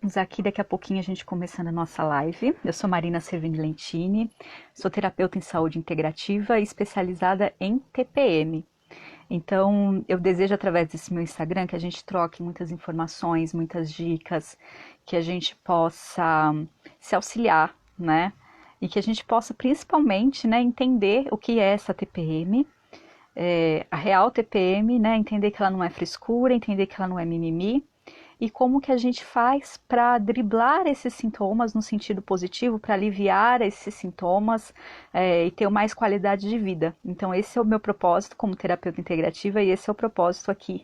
Estamos aqui daqui a pouquinho a gente começando a nossa live. Eu sou Marina Servini Lentini, sou terapeuta em saúde integrativa e especializada em TPM. Então, eu desejo através desse meu Instagram que a gente troque muitas informações, muitas dicas, que a gente possa se auxiliar, né? E que a gente possa principalmente, né, entender o que é essa TPM, a real TPM, né? Entender que ela não é frescura, entender que ela não é mimimi e como que a gente faz para driblar esses sintomas no sentido positivo, para aliviar esses sintomas e ter mais qualidade de vida. Então esse é o meu propósito como terapeuta integrativa e esse é o propósito aqui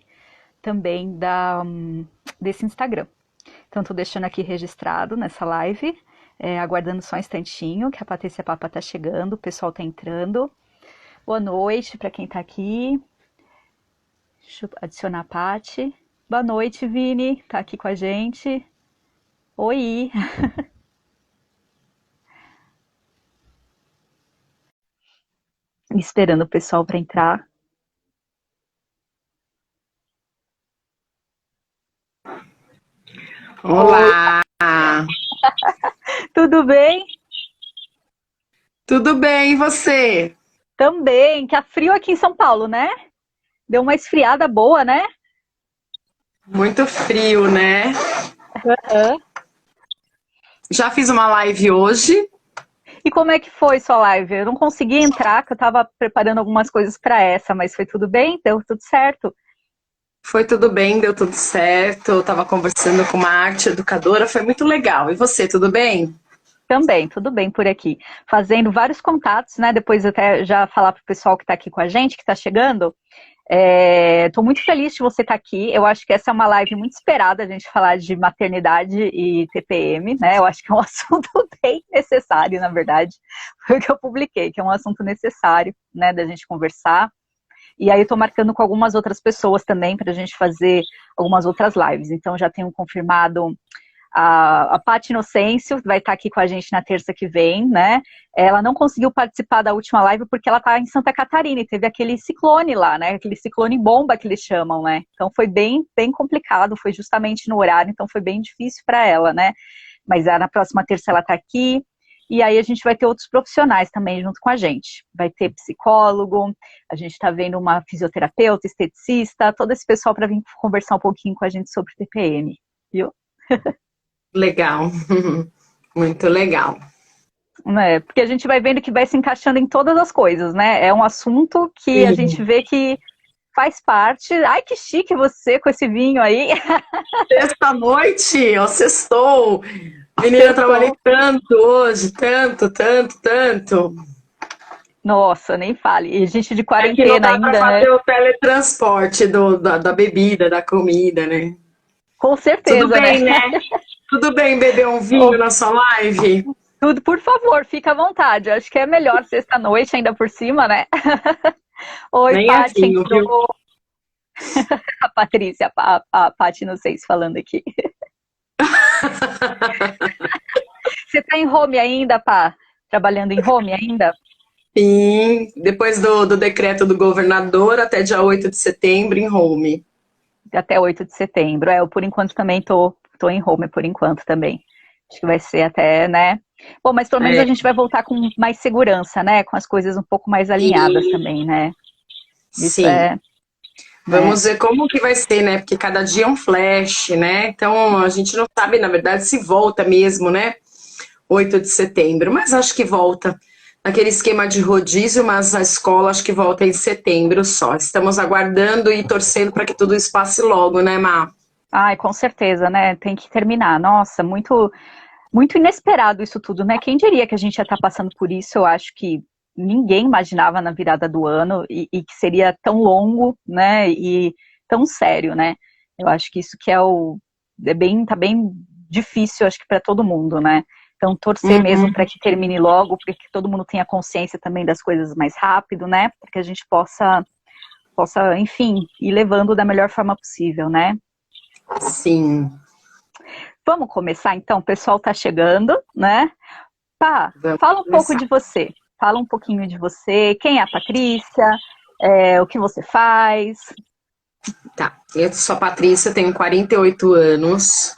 também desse Instagram. Então estou deixando aqui registrado nessa live, aguardando só um instantinho que a Patrícia Papa está chegando, o pessoal está entrando. Boa noite para quem está aqui. Deixa eu adicionar a Paty. Boa noite, Vini. Tá aqui com a gente. Oi. Esperando o pessoal para entrar. Olá! Tudo bem? Tudo bem, e você? Também. Que é frio aqui em São Paulo, né? Deu uma esfriada boa, né? Muito frio, né? Uhum. Já fiz uma live hoje. E como é que foi sua live? Eu não consegui entrar, que eu estava preparando algumas coisas para essa, mas foi tudo bem? Deu tudo certo? Foi tudo bem, deu tudo certo. Eu estava conversando com uma arte educadora, foi muito legal. E você, tudo bem? Também, tudo bem por aqui. Fazendo vários contatos, né? Depois eu até já falar para o pessoal que está aqui com a gente, que está chegando. Estou muito feliz de você estar aqui. Eu acho que essa é uma live muito esperada, a gente falar de maternidade e TPM, né? Eu acho que é um assunto bem necessário, na verdade. Foi o que eu publiquei, que é um assunto necessário, né, da gente conversar. E aí eu estou marcando com algumas outras pessoas também para a gente fazer algumas outras lives. Então já tenho confirmado a Paty Inocêncio vai estar aqui com a gente na terça que vem, né? Ela não conseguiu participar da última live porque ela está em Santa Catarina e teve aquele ciclone lá, né? Aquele ciclone bomba que eles chamam, né? Então foi bem, bem complicado, foi justamente no horário, então foi bem difícil para ela, né? Mas na próxima terça ela está aqui. E aí a gente vai ter outros profissionais também junto com a gente. Vai ter psicólogo, a gente está vendo uma fisioterapeuta, esteticista, todo esse pessoal para vir conversar um pouquinho com a gente sobre TPM, viu? Legal. Muito legal. Né? Porque a gente vai vendo que vai se encaixando em todas as coisas, né? É um assunto que a gente Sim. vê que faz parte. Ai, que chique você com esse vinho aí. Sexta-noite, ó, sextou. Menina, eu trabalhei Sextou. tanto hoje, tanto, tanto, tanto. Nossa, nem fale. E gente de É que não quarentena dá para ainda, né? fazer o teletransporte da bebida, da comida, né? Com Tudo certeza, né? bem, né? Tudo bem beber um Oh, vinho na sua live? tudo, por favor, fica à vontade. Acho que é melhor sexta-noite ainda por cima, né? Oi, Nem é Paty, vinho, viu? entrou. A Patrícia, a Paty, não sei se falando aqui. Você tá em home ainda, Pá? Trabalhando em home ainda? Sim, depois do decreto do governador, até dia 8 de setembro, em home. Até 8 de setembro. Eu, por enquanto, também tô em home, por enquanto, também. Acho que vai ser até, né? Bom, mas pelo menos É, a gente vai voltar com mais segurança, né? Com as coisas um pouco mais alinhadas sim, também, né? Isso sim. é, né? Vamos ver como que vai ser, né? Porque cada dia é um flash, né? Então a gente não sabe, na verdade, se volta mesmo, né? 8 de setembro, mas acho que volta. Aquele esquema de rodízio, mas a escola acho que volta em setembro só. Estamos aguardando e torcendo para que tudo isso passe logo, né, Má? Ai, com certeza, né? Tem que terminar. Nossa, muito, muito inesperado isso tudo, né? Quem diria que a gente ia estar passando por isso? Eu acho que ninguém imaginava na virada do ano e que seria tão longo, né? E tão sério, né? Eu acho que isso que tá bem difícil, acho que para todo mundo, né? Então torcer mesmo Uhum. para que termine logo, para que todo mundo tenha consciência também das coisas mais rápido, né? Para que a gente possa, enfim, ir levando da melhor forma possível, né? Sim, Vamos começar então, o pessoal está chegando, né? Pá, vamos fala um pouco começar. de você. Fala um pouquinho de você. Quem é a Patrícia? O que você faz? Tá, eu sou a Patrícia, tenho 48 anos.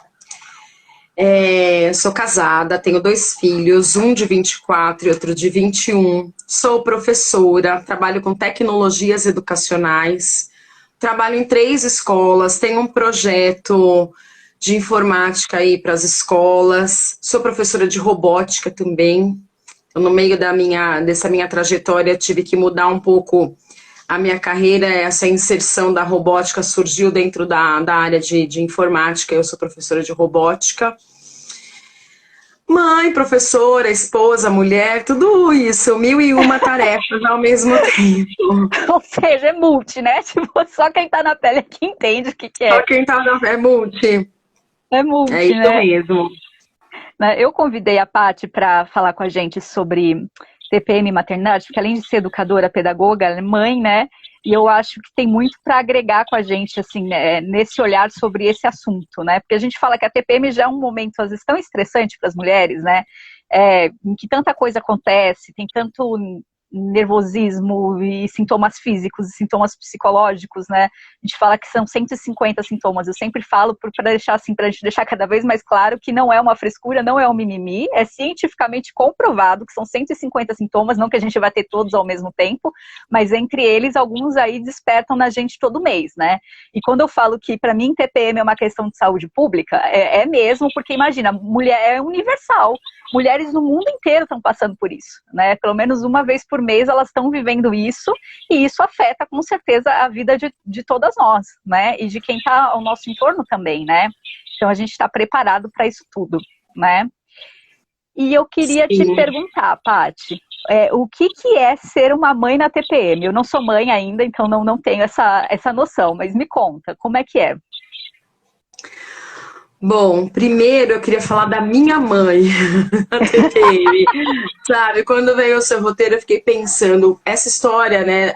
Sou casada, tenho 2 filhos, um de 24 e outro de 21. Sou professora, trabalho com tecnologias educacionais, trabalho em 3 escolas, tenho um projeto de informática aí para as escolas, sou professora de robótica também. No meio dessa minha trajetória, tive que mudar um pouco a minha carreira. Essa inserção da robótica surgiu dentro da área de informática. Eu sou professora de robótica. Mãe, professora, esposa, mulher, tudo isso, 1001 tarefas ao mesmo tempo. Ou seja, é multi, né? Tipo, só quem tá na pele é que entende o que que Só é. quem tá é multi. É multi, É isso né? mesmo. Eu convidei a Paty para falar com a gente sobre TPM e maternidade, porque além de ser educadora, pedagoga, ela é mãe, né? E eu acho que tem muito para agregar com a gente, assim, nesse olhar sobre esse assunto, né? Porque a gente fala que a TPM já é um momento, às vezes, tão estressante para as mulheres, né? Em que tanta coisa acontece, tem tanto nervosismo e sintomas físicos e sintomas psicológicos, né? A gente fala que são 150 sintomas. Eu sempre falo para deixar assim, para a gente deixar cada vez mais claro que não é uma frescura, não é um mimimi, é cientificamente comprovado que são 150 sintomas, não que a gente vai ter todos ao mesmo tempo, mas entre eles alguns aí despertam na gente todo mês, né? E quando eu falo que para mim TPM é uma questão de saúde pública, é mesmo, porque imagina, mulher é universal. Mulheres no mundo inteiro estão passando por isso, né? Pelo menos uma vez por mês elas estão vivendo isso, e isso afeta com certeza a vida de todas nós, né? E de quem está ao nosso entorno também, né? Então a gente está preparado para isso tudo, né? E eu queria te Sim. perguntar, Paty, o que é ser uma mãe na TPM? Eu não sou mãe ainda, então não tenho essa noção, mas me conta, como é que é? Bom, primeiro eu queria falar da minha mãe, a TPM. Sabe, quando veio o seu roteiro, eu fiquei pensando, essa história, né,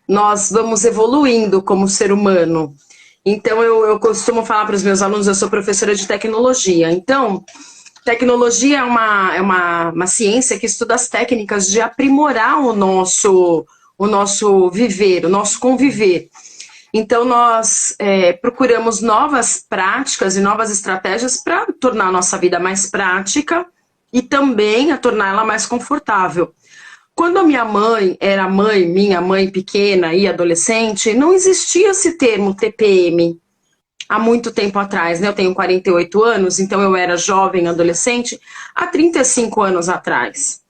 nós vamos evoluindo como ser humano. Então, eu costumo falar para os meus alunos, eu sou professora de tecnologia. Então, tecnologia é uma ciência que estuda as técnicas de aprimorar o nosso viver, o nosso conviver. Então, nós procuramos novas práticas e novas estratégias para tornar a nossa vida mais prática e também a torná-la mais confortável. Quando a minha mãe era minha mãe pequena e adolescente, não existia esse termo TPM há muito tempo atrás, né? Eu tenho 48 anos, então eu era jovem, adolescente, há 35 anos atrás.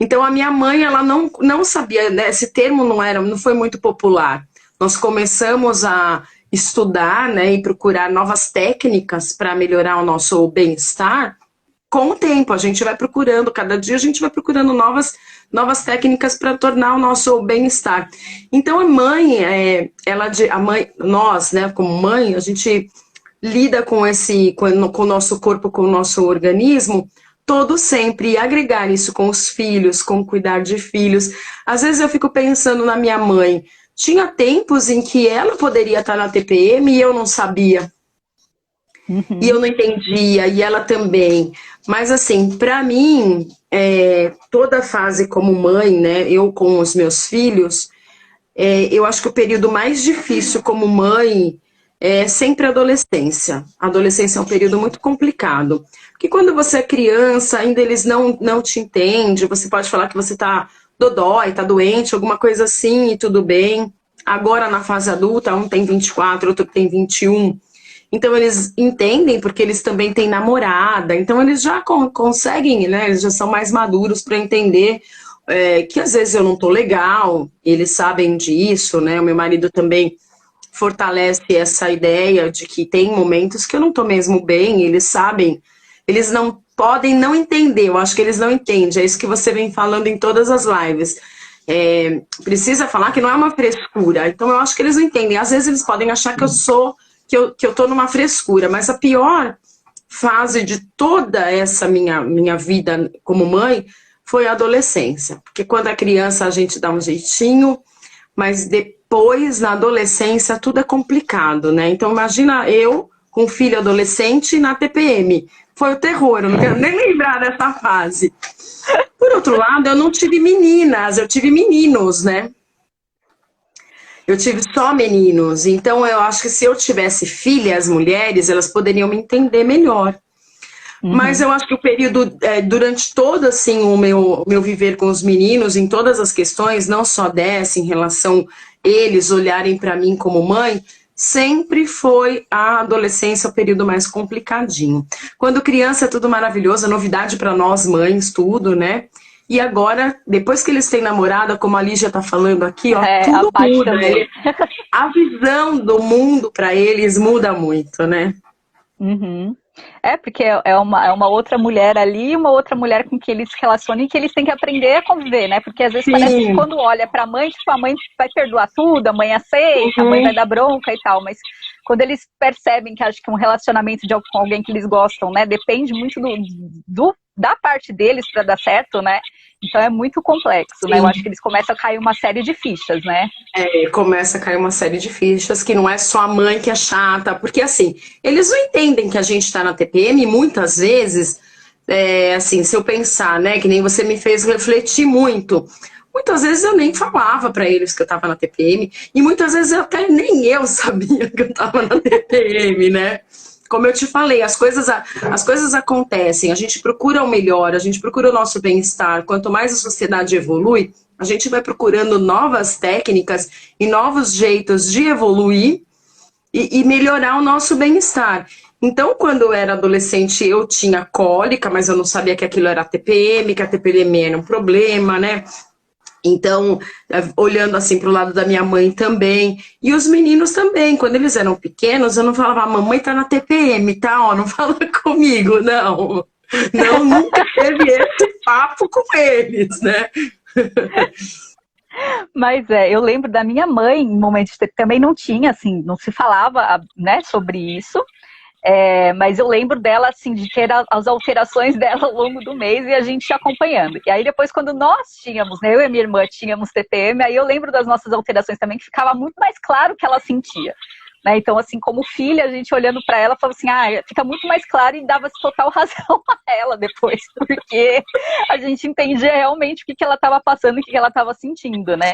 Então, a minha mãe, ela não sabia, né? Esse termo não foi muito popular. Nós começamos a estudar, né, e procurar novas técnicas para melhorar o nosso bem-estar. Com o tempo, a gente vai procurando, cada dia a gente vai procurando novas técnicas para tornar o nosso bem-estar. Então, nós, né, como mãe, a gente lida com o nosso corpo, com o nosso organismo, todo sempre, e agregar isso com os filhos, com cuidar de filhos. Às vezes eu fico pensando na minha mãe. Tinha tempos em que ela poderia estar na TPM e eu não sabia. Uhum. E eu não entendia, e ela também. Mas, assim, para mim, toda fase como mãe, né, eu com os meus filhos, eu acho que o período mais difícil como mãe é sempre a adolescência. A adolescência é um período muito complicado. Porque quando você é criança, ainda eles não te entendem, você pode falar que você está dodói, tá doente, alguma coisa assim, e tudo bem. Agora, na fase adulta, um tem 24, outro tem 21. Então, eles entendem, porque eles também têm namorada. Então, eles já conseguem, né? Eles já são mais maduros para entender que, às vezes, eu não tô legal. Eles sabem disso, né? O meu marido também fortalece essa ideia de que tem momentos que eu não tô mesmo bem. Eles sabem. Eles não podem não entender, eu acho que eles não entendem, é isso que você vem falando em todas as lives. Precisa falar que não é uma frescura, então eu acho que eles não entendem. Às vezes eles podem achar que eu tô numa frescura, mas a pior fase de toda essa minha vida como mãe foi a adolescência, porque quando é criança a gente dá um jeitinho, mas depois, na adolescência, tudo é complicado, né? Então imagina eu com filho adolescente na TPM. Foi o terror, eu não quero nem lembrar dessa fase. Por outro lado, eu não tive meninas, eu tive meninos, né? Eu tive só meninos, então eu acho que se eu tivesse filhas mulheres, elas poderiam me entender melhor. Mas Uhum. eu acho que o período, durante todo assim, o meu viver com os meninos, em todas as questões, não só dessa, em relação eles olharem para mim como mãe, sempre foi a adolescência o período mais complicadinho. Quando criança é tudo maravilhoso, é novidade para nós mães, tudo, né? E agora, depois que eles têm namorada, como a Lígia tá falando aqui, ó, É, a tudo Paty muda. também. A visão do mundo para eles muda muito, né? Uhum. É, porque é uma outra mulher ali, uma outra mulher com que eles se relacionam e que eles têm que aprender a conviver, né? Porque às vezes parece que Sim. quando olha pra mãe, tipo, a mãe vai perdoar tudo, a mãe aceita, a mãe vai Uhum. dar bronca e tal, mas quando eles percebem que acho que um relacionamento com alguém que eles gostam, né, depende muito da parte deles pra dar certo, né? Então é muito complexo, né? Eu acho que Sim. eles começam a cair uma série de fichas, né? Começa a cair uma série de fichas que não é só a mãe que é chata, porque assim, eles não entendem que a gente está na TPM e muitas vezes, assim, se eu pensar, né, que nem você me fez refletir muito, muitas vezes eu nem falava para eles que eu estava na TPM e muitas vezes até nem eu sabia que eu estava na TPM, né? Como eu te falei, as coisas acontecem, a gente procura o melhor, a gente procura o nosso bem-estar. Quanto mais a sociedade evolui, a gente vai procurando novas técnicas e novos jeitos de evoluir e melhorar o nosso bem-estar. Então, quando eu era adolescente, eu tinha cólica, mas eu não sabia que aquilo era TPM, que a TPM era um problema, né? Então, olhando assim para o lado da minha mãe também, e os meninos também, quando eles eram pequenos, eu não falava, "Ah, mamãe tá na TPM, tá? Ó, não fala comigo, não. Não, nunca teve esse papo com eles, né? Mas eu lembro da minha mãe, em momentos que também não tinha, assim, não se falava, né, sobre isso. Mas eu lembro dela, assim, de ter as alterações dela ao longo do mês e a gente acompanhando. E aí depois, quando nós tínhamos, né, eu e minha irmã tínhamos TPM, aí eu lembro das nossas alterações também, que ficava muito mais claro o que ela sentia. Né? Então, assim, como filha, a gente olhando para ela, falava assim, fica muito mais claro e dava total razão a ela depois, porque a gente entendia realmente o que ela estava passando e o que ela estava sentindo, né?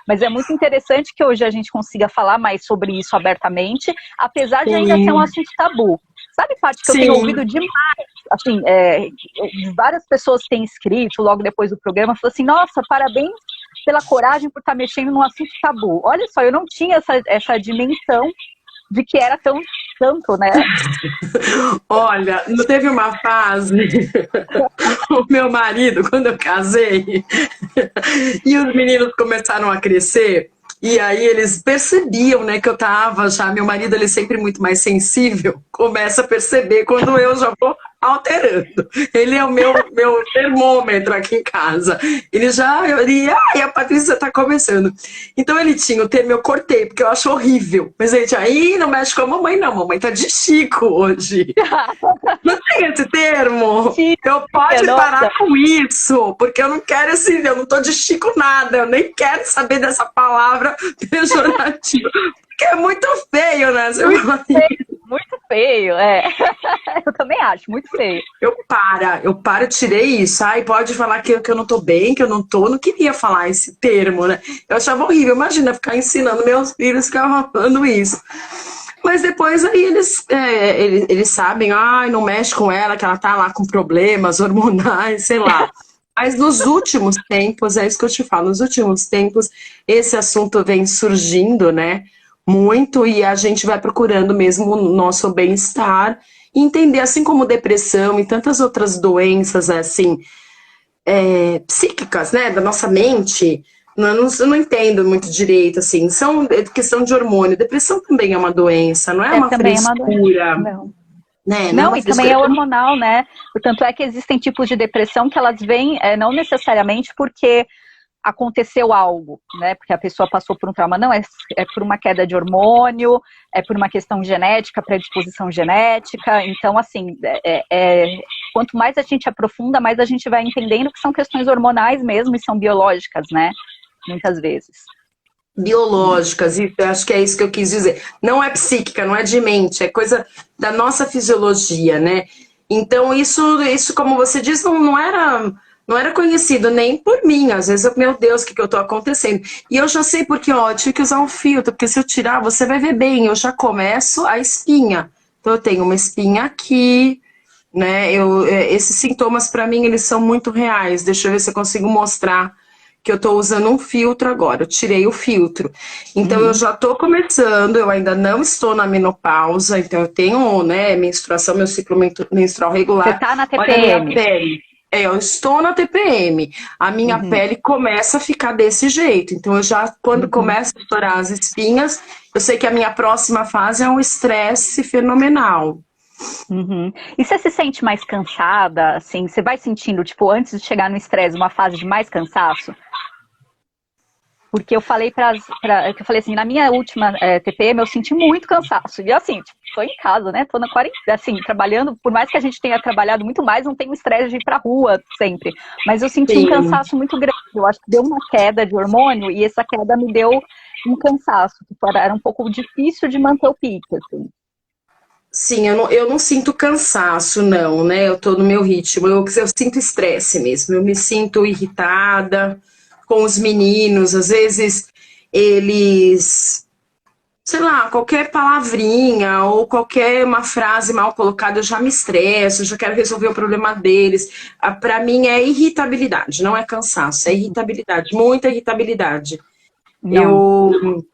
Mas é muito interessante que hoje a gente consiga falar mais sobre isso abertamente, apesar de ainda ser um Sim, assunto tabu. Sabe, parte que eu tenho sim. ouvido demais, assim, várias pessoas têm escrito logo depois do programa, falou assim, nossa, parabéns pela coragem por estar mexendo num assunto tabu. Olha só, eu não tinha essa dimensão de que era tanto, né? Olha, não teve uma fase, o meu marido, quando eu casei, e os meninos começaram a crescer, e aí eles percebiam, né, que eu tava já, meu marido, ele é sempre muito mais sensível, começa a perceber quando eu já vou alterando. Ele é o meu termômetro aqui em casa. A Patrícia tá começando. Então ele tinha o termo, eu cortei, porque eu acho horrível. Mas ele tinha, não mexe com a mamãe, não, mamãe tá de Chico hoje. Não tem esse termo? Eu Tinha, pode parar nossa. com isso, porque eu não quero assim, eu não tô de Chico nada, eu nem quero saber dessa palavra pejorativa, porque é muito feio, né? Você Muito fala, feio, muito feio, Eu também acho, muito feio. eu tirei isso. Ai, pode falar que eu não tô bem, que eu não tô. Não queria falar esse termo, né? Eu achava horrível. Imagina ficar ensinando meus filhos ficar falando isso. Mas depois aí eles sabem, ai, não mexe com ela, que ela tá lá com problemas hormonais, sei lá. Mas nos últimos tempos, é isso que eu te falo, nos últimos tempos, esse assunto vem surgindo, né? Muito, e a gente vai procurando mesmo o nosso bem-estar e entender, assim como depressão e tantas outras doenças, assim, psíquicas, né, da nossa mente, eu não entendo muito direito, assim, são questão de hormônio. Depressão também é uma doença, não é uma Também é uma doença. frescura, Não. né? Não é Não, uma e também frescura. é hormonal, né? Portanto, é que existem tipos de depressão que elas vêm não necessariamente porque aconteceu algo, né? Porque a pessoa passou por um trauma. Não, é por uma queda de hormônio, é por uma questão genética, predisposição genética. Então, assim, quanto mais a gente aprofunda, mais a gente vai entendendo que são questões hormonais mesmo e são biológicas, né? Muitas vezes. Biológicas, isso, eu acho que é isso que eu quis dizer. Não é psíquica, não é de mente, é coisa da nossa fisiologia, né? Então, isso como você disse, não era. Não era conhecido nem por mim. Às vezes, meu Deus, o que que eu tô acontecendo? E eu já sei porque, ó, eu tive que usar um filtro, porque se eu tirar, você vai ver bem, eu já começo a espinha. Então, eu tenho uma espinha aqui, né? Esses sintomas, para mim, eles são muito reais. Deixa eu ver se eu consigo mostrar que eu tô usando um filtro agora. Eu tirei o filtro. Então, eu Uhum. já tô começando, eu ainda não estou na menopausa, então eu tenho, né, menstruação, meu ciclo menstrual Você regular. tá na Olha a minha TPM. pele. Eu estou na TPM. A minha Uhum. pele começa a ficar desse jeito. Então, eu já, quando Uhum. começa a estourar as espinhas, eu sei que a minha próxima fase é um estresse fenomenal. Uhum. E você se sente mais cansada, assim, você vai sentindo, tipo, antes de chegar no estresse, uma fase de mais cansaço? Porque eu falei eu falei assim, na minha última TPM eu senti muito cansaço. E assim, tipo, tô em casa, né? Tô na quarentena, assim, trabalhando, por mais que a gente tenha trabalhado muito mais, não tem o estresse de ir pra rua sempre. Mas eu senti um Sim. cansaço muito grande. Eu acho que deu uma queda de hormônio e essa queda me deu um cansaço. Tipo, era um pouco difícil de manter o pique, assim. Sim, eu não sinto cansaço, não, né? Eu tô no meu ritmo. Eu sinto estresse mesmo. Eu me sinto irritada com os meninos. Às vezes eles, sei lá, qualquer palavrinha ou qualquer uma frase mal colocada, eu já me estresso, eu já quero resolver o problema deles. Para mim é irritabilidade, não é cansaço, é irritabilidade, muita irritabilidade. Não, Eu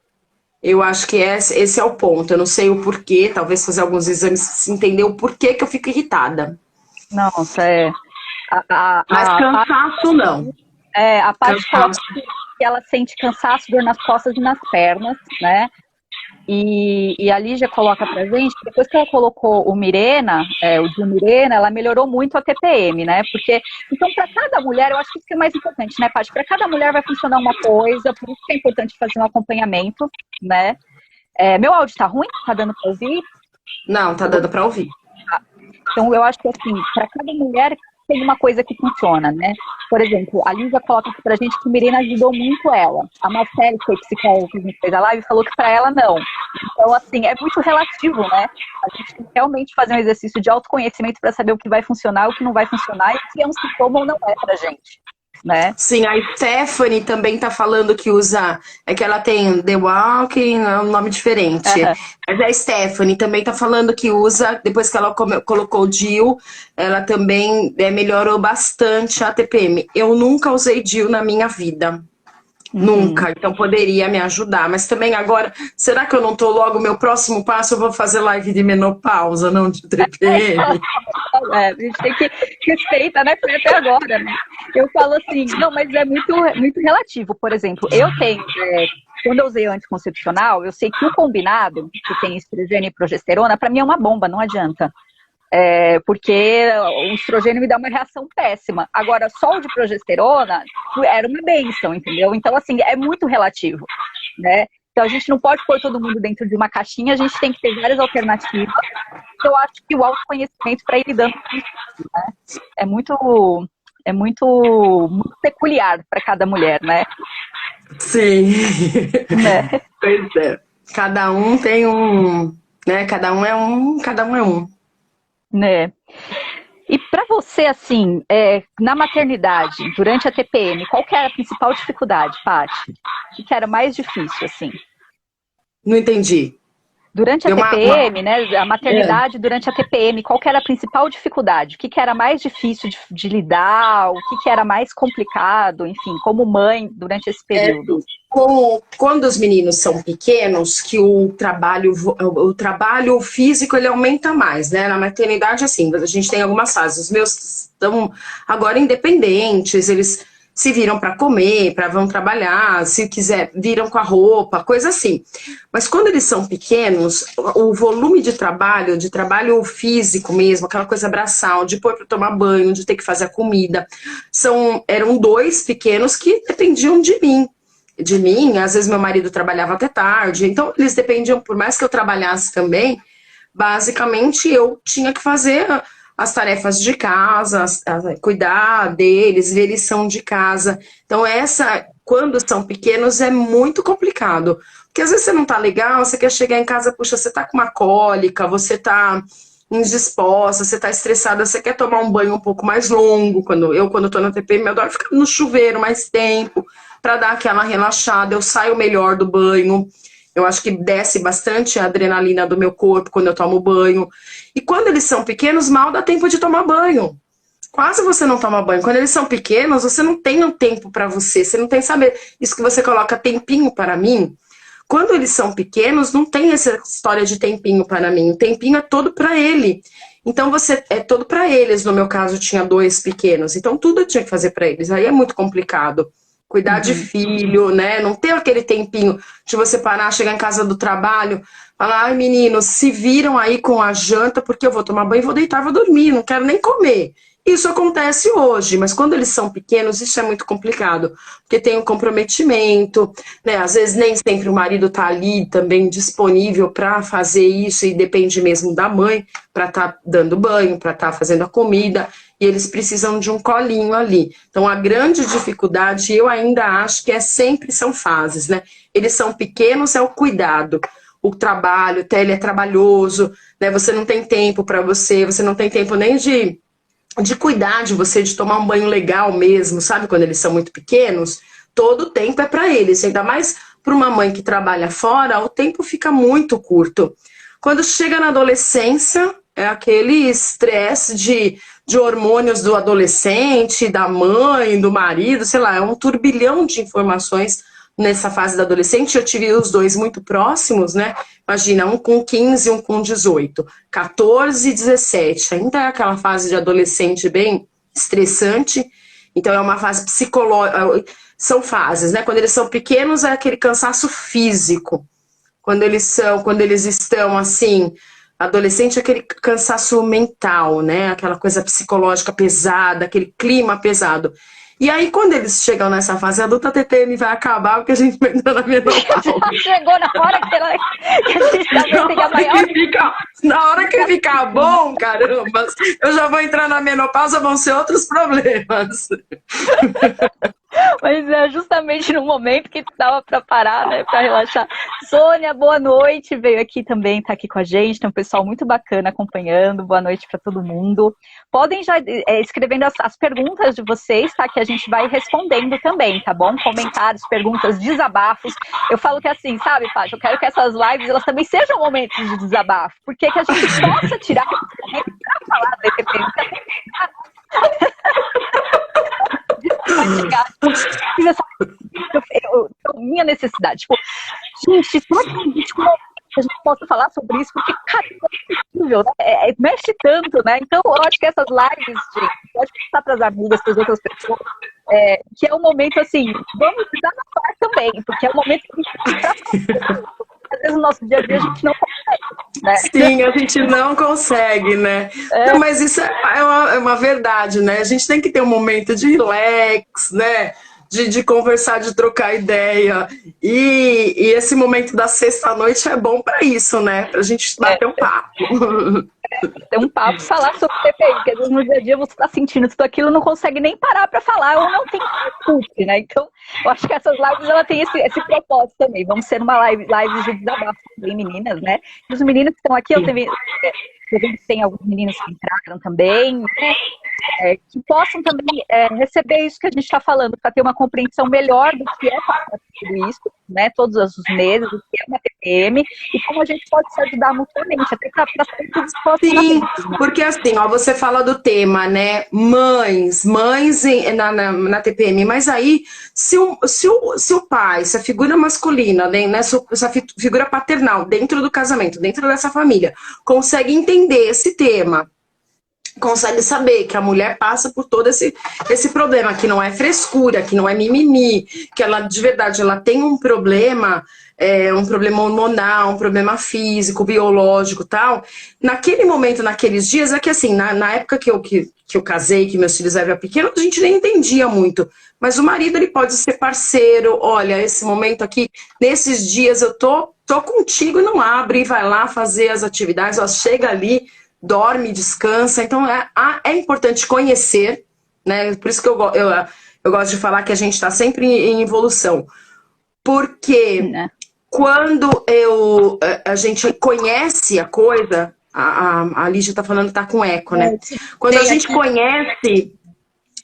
eu acho que esse é o ponto. Eu não sei o porquê, talvez fazer alguns exames, entender o porquê que eu fico irritada. nossa, é. Mas A Paty cansaço não. a Paty coloca Cansaço. que ela sente cansaço, dor nas costas e nas pernas, né? E a Lígia coloca pra gente que depois que ela colocou o Mirena, o Dilmirena, ela melhorou muito a TPM, né? Porque, então, para cada mulher, eu acho que isso que é mais importante, né, Paty? Para cada mulher vai funcionar uma coisa, por isso que é importante fazer um acompanhamento, né? Meu áudio tá ruim? Tá dando pra ouvir? Não, tá dando pra ouvir. Então, eu acho que, assim, para cada mulher tem uma coisa que funciona, né? Por exemplo, a Lisa coloca aqui pra gente que Mirena ajudou muito ela. A Marcele, que foi psicóloga que a gente fez a live, falou que pra ela não. Então, assim, é muito relativo, né? A gente tem que realmente fazer um exercício de autoconhecimento para saber o que vai funcionar, o que não vai funcionar e o que é um sintoma ou não é pra gente, né? Sim, a Stephanie também tá falando que usa. É que ela tem The Walking, é um nome diferente. Uhum. Mas a Stephanie também tá falando que usa, depois que ela colocou o DIU, ela também melhorou bastante a TPM. Eu nunca usei DIU na minha vida. Uhum. Nunca, então poderia me ajudar. Mas também agora, será que eu não tô logo? Meu próximo passo eu vou fazer live de menopausa, não de TPM? A gente tem que respeitar, né? Foi até agora, né? Eu falo assim, não, mas é muito relativo. Por exemplo, eu tenho, quando eu usei o anticoncepcional, eu sei que o combinado, que tem estrogênio e progesterona, para mim é uma bomba, não adianta. Porque o estrogênio me dá uma reação péssima. Agora, só o de progesterona era uma bênção, entendeu? Então, assim, é muito relativo, né? Então, a gente não pode pôr todo mundo dentro de uma caixinha, a gente tem que ter várias alternativas. Eu acho que o autoconhecimento para ir lidando com isso, né? É muito, muito peculiar para cada mulher, né? Sim. Né? Pois é. Cada um tem um, né? Cada um é um. Né? E para você, assim, na maternidade, durante a TPM, qual que era a principal dificuldade, Paty? O que era mais difícil, assim? Não entendi. Durante a Deu uma... TPM, né, a É. maternidade durante a TPM, qual que era a principal dificuldade? O que que era mais difícil de lidar? O que que era mais complicado? Enfim, como mãe, durante esse período? Quando os meninos são pequenos, que o trabalho físico ele aumenta mais, né? Na maternidade, assim, a gente tem algumas fases. Os meus estão agora independentes, eles se viram para comer, para vão trabalhar, se quiser, viram com a roupa, coisa assim. Mas quando eles são pequenos, o volume de trabalho físico mesmo, aquela coisa braçal, de pôr para tomar banho, de ter que fazer a comida, eram dois pequenos que dependiam de mim, às vezes meu marido trabalhava até tarde, então eles dependiam, por mais que eu trabalhasse também, basicamente eu tinha que fazer as tarefas de casa, cuidar deles, ver lição de casa. Então quando são pequenos, é muito complicado, porque às vezes você não tá legal, você quer chegar em casa, puxa, você tá com uma cólica, você tá indisposta, você tá estressada, você quer tomar um banho um pouco mais longo. Quando eu tô na TPM, eu adoro ficar no chuveiro mais tempo, para dar aquela relaxada, eu saio melhor do banho. Eu acho que desce bastante a adrenalina do meu corpo quando eu tomo banho. E quando eles são pequenos, mal dá tempo de tomar banho. Quase você não toma banho. Quando eles são pequenos, você não tem um tempo para você. Você não tem, sabe, isso que você coloca tempinho para mim. Quando eles são pequenos, não tem essa história de tempinho para mim. O tempinho é todo para ele. Então você é todo para eles. No meu caso, eu tinha 2 pequenos. Então tudo eu tinha que fazer para eles. Aí é muito complicado. Cuidar de filho, né? Não ter aquele tempinho de você parar, chegar em casa do trabalho, falar, ai meninos, se viram aí com a janta, porque eu vou tomar banho, vou deitar, vou dormir, não quero nem comer. Isso acontece hoje, mas quando eles são pequenos, isso é muito complicado, porque tem um comprometimento, né? Às vezes nem sempre o marido tá ali também disponível para fazer isso, e depende mesmo da mãe, para estar dando banho, para estar fazendo a comida, e eles precisam de um colinho ali. Então a grande dificuldade, eu ainda acho que sempre são fases, né? Eles são pequenos, é o cuidado. O trabalho, ele é trabalhoso, né? Você não tem tempo para você não tem tempo nem de cuidar de você, de tomar um banho legal mesmo, sabe? Quando eles são muito pequenos, todo o tempo é para eles. Ainda mais para uma mãe que trabalha fora, o tempo fica muito curto. Quando chega na adolescência, é aquele estresse de hormônios do adolescente, da mãe, do marido, sei lá, é um turbilhão de informações nessa fase da adolescente. Eu tive os 2 muito próximos, né? Imagina, um com 15 e um com 18. 14 e 17. Ainda é aquela fase de adolescente bem estressante. Então é uma fase psicológica. São fases, né? Quando eles são pequenos é aquele cansaço físico. Quando eles estão assim, adolescente é aquele cansaço mental, né? Aquela coisa psicológica pesada, aquele clima pesado. E aí, quando eles chegam nessa fase adulta, a TPM vai acabar porque a gente vai entrar na menopausa. Chegou na hora que a gente já vai pegar maior. Na hora que ficar bom, caramba, eu já vou entrar na menopausa, vão ser outros problemas. Mas é justamente no momento que dava para parar, né, para relaxar. Sônia, boa noite, veio aqui também, tá aqui com a gente, tem um pessoal muito bacana acompanhando, boa noite para todo mundo. Podem já escrevendo as perguntas de vocês, tá, que a gente vai respondendo também, tá bom? Comentários, perguntas, desabafos. Eu falo que assim, sabe, Paty, eu quero que essas lives, elas também sejam momentos de desabafo, porque que a gente possa tirar esse momento para falar da TPM. Minha necessidade, tipo, gente, será que existe uma que a gente possa falar sobre isso? Porque, cara, é possível, né? Mexe tanto, né? Então, eu acho que essas lives, gente, pode passar para as amigas, para as outras pessoas, que é um momento assim, vamos desabafar também, porque é um momento que às vezes no nosso dia a dia a gente não consegue, né? Sim, a gente não consegue, né? Não, mas isso é uma verdade, né? A gente tem que ter um momento de relax, né? De conversar, de trocar ideia. E esse momento da sexta-noite é bom para isso, né? Pra gente bater um papo. Ter um papo, falar sobre TPM, porque às vezes no dia a dia você está sentindo tudo aquilo, não consegue nem parar para falar, ou não tem culpa, né? Então, eu acho que essas lives, ela tem esse propósito também. Vamos ser uma live de desabafo também, meninas, né? E os meninos que estão aqui, eu também tem alguns meninos que entraram também, né? Que possam também receber isso que a gente está falando, para ter uma compreensão melhor do que é tudo isso, né? Todos os meses, o que é uma TPM e como a gente pode se ajudar mutuamente, até para sair tudo exposto. Sim, porque assim, ó, você fala do tema, né? Mães na TPM, mas aí, se o pai, se a figura masculina, né, se a figura paternal dentro do casamento, dentro dessa família, consegue entender esse tema, consegue saber que a mulher passa por todo esse problema, que não é frescura, que não é mimimi, que ela, de verdade, ela tem um problema hormonal, um problema físico, biológico e tal. Naquele momento, naqueles dias, é que assim, na época que eu casei, que meus filhos eram pequenos, a gente nem entendia muito. Mas o marido, ele pode ser parceiro, olha, esse momento aqui, nesses dias eu tô contigo, não abre, e vai lá fazer as atividades, ó, chega ali, dorme, descansa. Então é importante conhecer, né? Por isso que eu gosto de falar que a gente está sempre em evolução. Porque quando a gente conhece a coisa, A Lígia está falando que está com eco, né? Eu te Quando a dei gente aqui. conhece,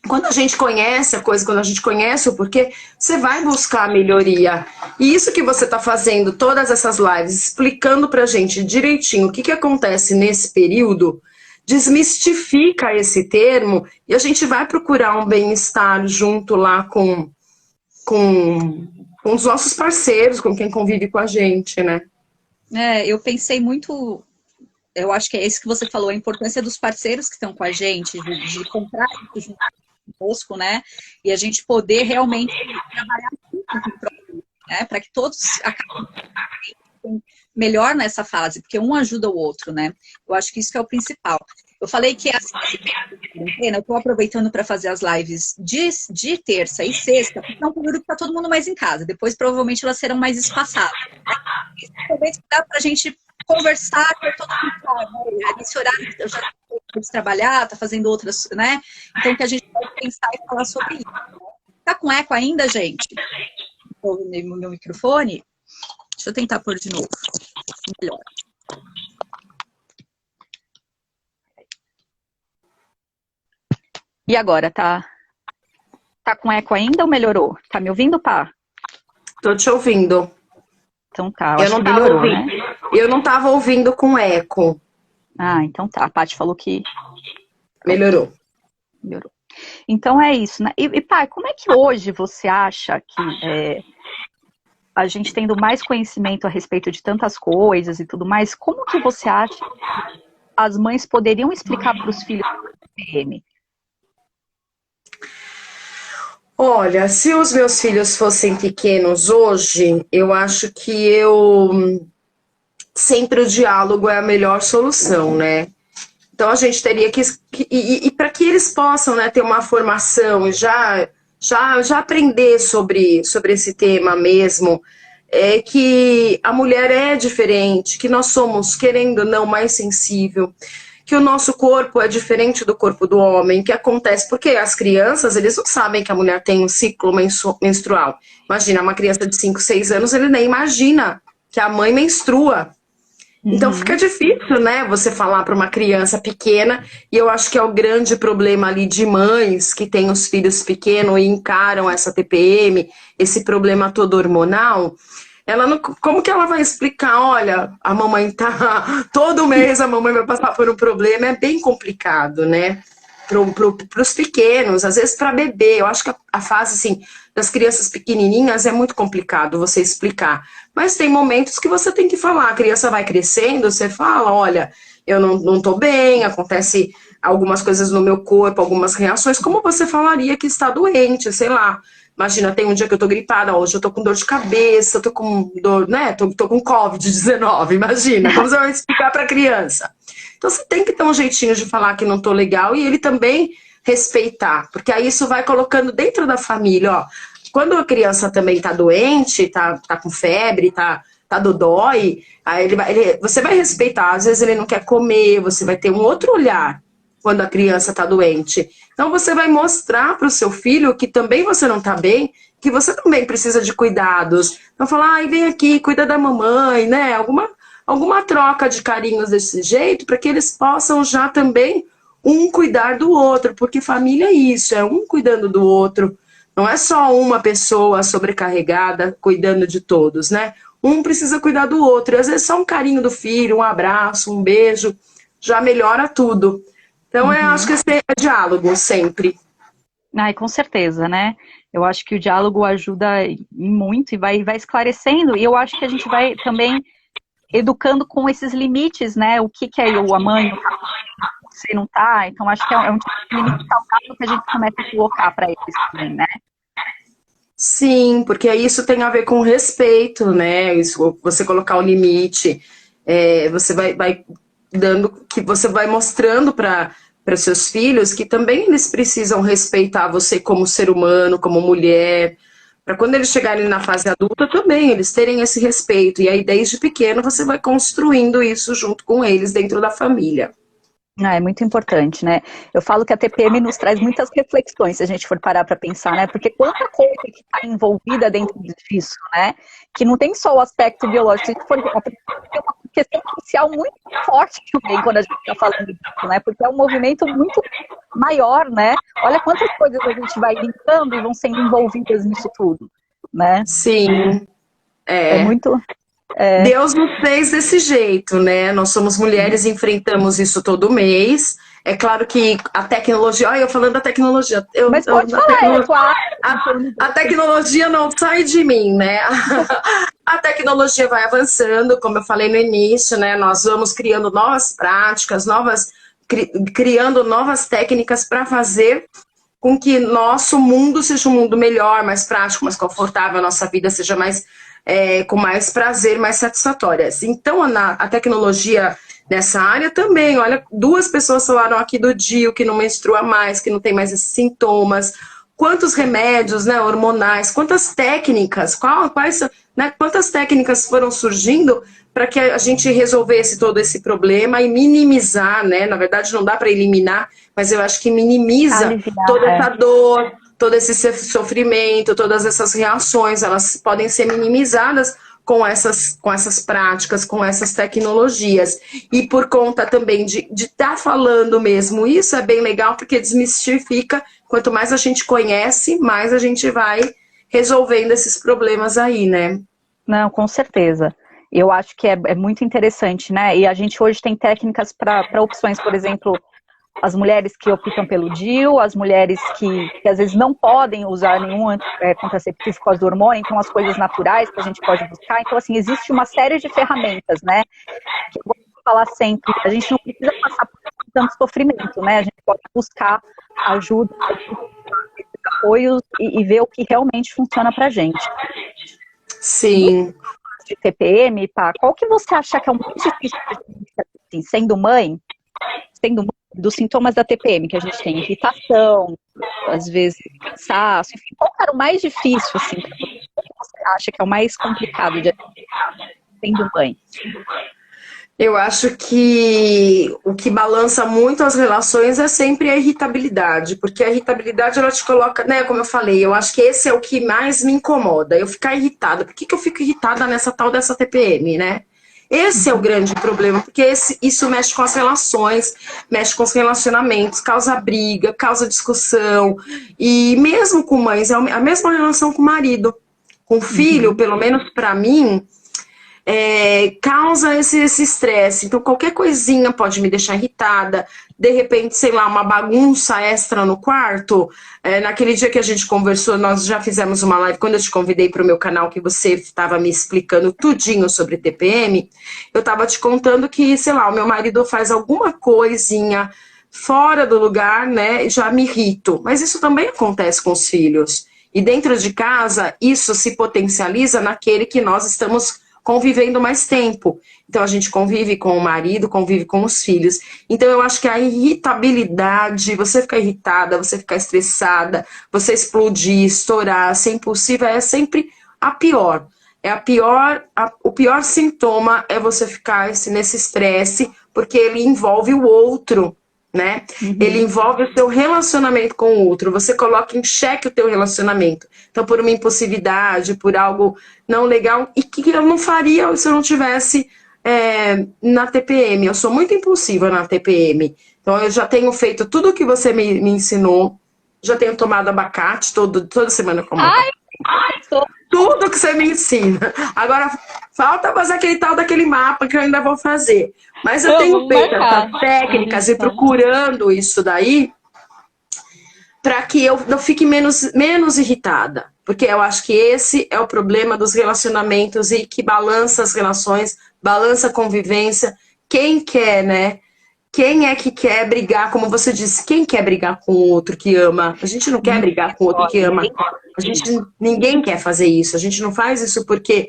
quando a gente conhece a coisa, quando a gente conhece o porquê, você vai buscar a melhoria. E isso que você está fazendo, todas essas lives, explicando pra gente direitinho o que que acontece nesse período, desmistifica esse termo e a gente vai procurar um bem-estar junto lá com, com os nossos parceiros, com quem convive com a gente, né? Eu pensei muito, eu acho que é isso que você falou, a importância dos parceiros que estão com a gente, de comprar isso junto conosco, né? E a gente poder realmente trabalhar junto, né? Para que todos acabem melhor nessa fase, porque um ajuda o outro, né? Eu acho que isso que é o principal. Eu falei que essa quarentena, eu estou aproveitando para fazer as lives de terça e sexta, porque é um período que está todo mundo mais em casa. Depois, provavelmente, elas serão mais espaçadas. Talvez dá para a gente conversar com todo mundo, né? Nesse horário eu já estou de trabalhar, tá fazendo outras, né? Então, que a gente pode pensar e falar sobre isso. Tá com eco ainda, gente? O meu microfone? Deixa eu tentar pôr de novo. Melhor. E agora, tá com eco ainda ou melhorou? Tá me ouvindo, Pá? Tô te ouvindo. Então tá, eu Eu acho não que tava melhorou, ouvindo. né? Eu não tava ouvindo com eco. Ah, então tá. A Paty falou que Melhorou. melhorou. Então é isso, né? E Pá, como é que hoje você acha que a gente tendo mais conhecimento a respeito de tantas coisas e tudo mais, como que você acha que as mães poderiam explicar para os filhos do TPM? Olha, se os meus filhos fossem pequenos hoje, eu acho que eu sempre o diálogo é a melhor solução, né? Então a gente teria que para que eles possam, né, ter uma formação e já aprender sobre esse tema mesmo, é que a mulher é diferente, que nós somos, querendo ou não, mais sensível, que o nosso corpo é diferente do corpo do homem, que acontece porque as crianças, eles não sabem que a mulher tem um ciclo menstrual. Imagina, uma criança de 5, 6 anos, ele nem imagina que a mãe menstrua. Então fica difícil, né, você falar para uma criança pequena, e eu acho que é o grande problema ali de mães que têm os filhos pequenos e encaram essa TPM, esse problema todo hormonal. Ela não, como que ela vai explicar? Olha, a mamãe tá todo mês a mamãe vai passar por um problema, é bem complicado, né? Para os pequenos, às vezes para bebê. Eu acho que a fase assim das crianças pequenininhas é muito complicado você explicar. Mas tem momentos que você tem que falar. A criança vai crescendo, você fala, olha, eu não tô bem, acontece algumas coisas no meu corpo, algumas reações, como você falaria que está doente, sei lá. Imagina, tem um dia que eu tô gripada, hoje eu tô com dor de cabeça, tô com dor, né? Tô com Covid-19, imagina. Como você vai explicar pra criança? Então você tem que ter um jeitinho de falar que não tô legal e ele também respeitar, porque aí isso vai colocando dentro da família, ó. Quando a criança também tá doente, tá com febre, tá dodói, aí você vai respeitar. Às vezes ele não quer comer, você vai ter um outro olhar quando a criança tá doente. Então você vai mostrar para o seu filho que também você não tá bem, que você também precisa de cuidados. Então falar, ai, vem aqui, cuida da mamãe, né? Alguma troca de carinhos desse jeito, para que eles possam já também um cuidar do outro, porque família é isso, é um cuidando do outro. Não é só uma pessoa sobrecarregada cuidando de todos, né? Um precisa cuidar do outro. E às vezes só um carinho do filho, um abraço, um beijo, já melhora tudo. Então eu acho que esse é diálogo sempre. Ai, com certeza, né? Eu acho que o diálogo ajuda muito e vai esclarecendo. E eu acho que a gente vai também educando com esses limites, né? O que é eu, a mãe, você não tá. Então acho que é um tipo de limite saudável que a gente começa a colocar para eles também, né? Sim, porque isso tem a ver com respeito, né? Isso, você colocar o limite, você vai dando, que você vai mostrando para seus filhos que também eles precisam respeitar você como ser humano, como mulher, para quando eles chegarem na fase adulta também eles terem esse respeito. E aí desde pequeno você vai construindo isso junto com eles dentro da família. Ah, é muito importante, né? Eu falo que a TPM nos traz muitas reflexões, se a gente for parar para pensar, né? Porque quanta coisa que está envolvida dentro disso, né? Que não tem só o aspecto biológico, se for, tem uma ter esse potencial muito forte também quando a gente está falando disso, né? Porque é um movimento muito maior, né? Olha quantas coisas a gente vai linkando e vão sendo envolvidas nisso tudo, né? Sim, É muito... Deus nos fez desse jeito, né? Nós somos mulheres e enfrentamos isso todo mês. É claro que a tecnologia, olha, eu falando da tecnologia, Mas pode falar, a tecnologia não sai de mim, né? A tecnologia vai avançando, como eu falei no início, né? Nós vamos criando novas práticas, criando novas técnicas para fazer com que nosso mundo seja um mundo melhor, mais prático, mais confortável, a nossa vida seja mais com mais prazer, mais satisfatória. Então, a tecnologia nessa área também, olha, 2 pessoas falaram aqui do DIU, que não menstrua mais, que não tem mais esses sintomas. Quantos remédios, né, hormonais, quantas técnicas, quantas técnicas foram surgindo para que a gente resolvesse todo esse problema e minimizar, né? Na verdade, não dá para eliminar, mas eu acho que minimiza toda essa dor, todo esse sofrimento, todas essas reações, elas podem ser minimizadas com essas práticas, com essas tecnologias. E por conta também de estar falando mesmo isso, é bem legal, porque desmistifica. Quanto mais a gente conhece, mais a gente vai resolvendo esses problemas aí, né? Não, com certeza. Eu acho que é muito interessante, né? E a gente hoje tem técnicas para opções, por exemplo, as mulheres que optam pelo DIU, as mulheres que às vezes não podem usar nenhum contraceptivo por causa do hormônio, então as coisas naturais que a gente pode buscar. Então, assim, existe uma série de ferramentas, né? Que eu gosto de falar sempre, a gente não precisa passar por tanto sofrimento, né? A gente pode buscar ajuda, apoios e ver o que realmente funciona pra gente. Sim. De TPM, pá, qual que você acha que é o mais difícil, assim, sendo mãe, dos sintomas da TPM, que a gente tem irritação, às vezes cansaço, enfim, qual era o mais difícil, assim, o que você acha que é o mais complicado de sendo mãe? Eu acho que o que balança muito as relações é sempre a irritabilidade, porque a irritabilidade ela te coloca, né, como eu falei, eu acho que esse é o que mais me incomoda, eu ficar irritada. Por que eu fico irritada nessa tal dessa TPM, né? Esse é o grande problema, porque isso mexe com as relações, mexe com os relacionamentos, causa briga, causa discussão, e mesmo com mães, é a mesma relação com o marido, com o filho, pelo menos para mim, causa esse estresse. Então, qualquer coisinha pode me deixar irritada. De repente, sei lá, uma bagunça extra no quarto. Naquele dia que a gente conversou, nós já fizemos uma live, quando eu te convidei para o meu canal, que você estava me explicando tudinho sobre TPM, eu estava te contando que, sei lá, o meu marido faz alguma coisinha fora do lugar, né, já me irrito. Mas isso também acontece com os filhos. E dentro de casa, isso se potencializa naquele que nós estamos convivendo mais tempo. Então, a gente convive com o marido, convive com os filhos. Então, eu acho que a irritabilidade, você ficar irritada, você ficar estressada, você explodir, estourar, ser impulsiva, é sempre a pior. O pior sintoma é você ficar nesse estresse, porque ele envolve o outro, né? Ele envolve o seu relacionamento com o outro. Você coloca em xeque o teu relacionamento. Então, por uma impulsividade, por algo não legal, e que eu não faria se eu não tivesse na TPM. Eu sou muito impulsiva na TPM. Então, eu já tenho feito tudo o que você me ensinou. Já tenho tomado abacate, toda semana eu como abacate. Tudo que você me ensina. Agora, falta fazer aquele tal daquele mapa que eu ainda vou fazer. Mas eu tenho feito essas técnicas e procurando isso daí para que eu não fique menos irritada. Porque eu acho que esse é o problema dos relacionamentos e que balança as relações, balança a convivência. Quem quer, né? Quem é que quer brigar, como você disse, quem quer brigar com o outro que ama? A gente não quer brigar com o outro que ama. Ninguém quer fazer isso. A gente não faz isso porque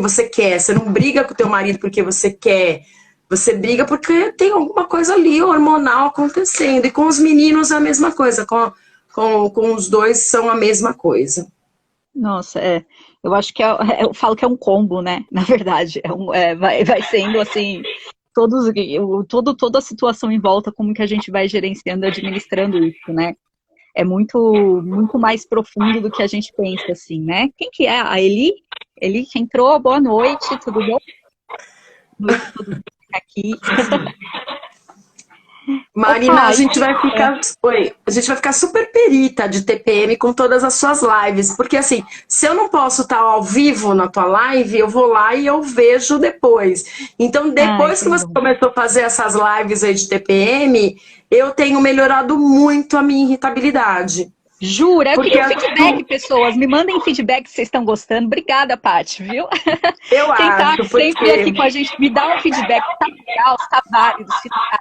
você quer. Você não briga com o teu marido porque você quer. Você briga porque tem alguma coisa ali hormonal acontecendo. E com os meninos é a mesma coisa. Com os dois são a mesma coisa. Nossa, eu acho que eu falo que é um combo, né? Na verdade, vai sendo assim... toda a situação em volta, como que a gente vai gerenciando, administrando isso, né? É muito, muito mais profundo do que a gente pensa, assim, né? Quem que é? A Eli? Eli que entrou, boa noite, tudo bom? aqui. Marina, Opa, a gente vai ficar, oi, a gente vai ficar super perita de TPM com todas as suas lives, porque assim, se eu não posso estar ao vivo na tua live, eu vou lá e eu vejo depois. Então, ai, depois que que você legal. começou a fazer essas lives aí de TPM, eu tenho melhorado muito a minha irritabilidade. Jura? Eu Porque queria um feedback, pessoas. Me mandem feedback se vocês estão gostando. Obrigada, Paty, viu? eu Quem tá acho, sempre aqui com porque a gente, me dá um feedback. Tá legal, se tá válido, se não tá,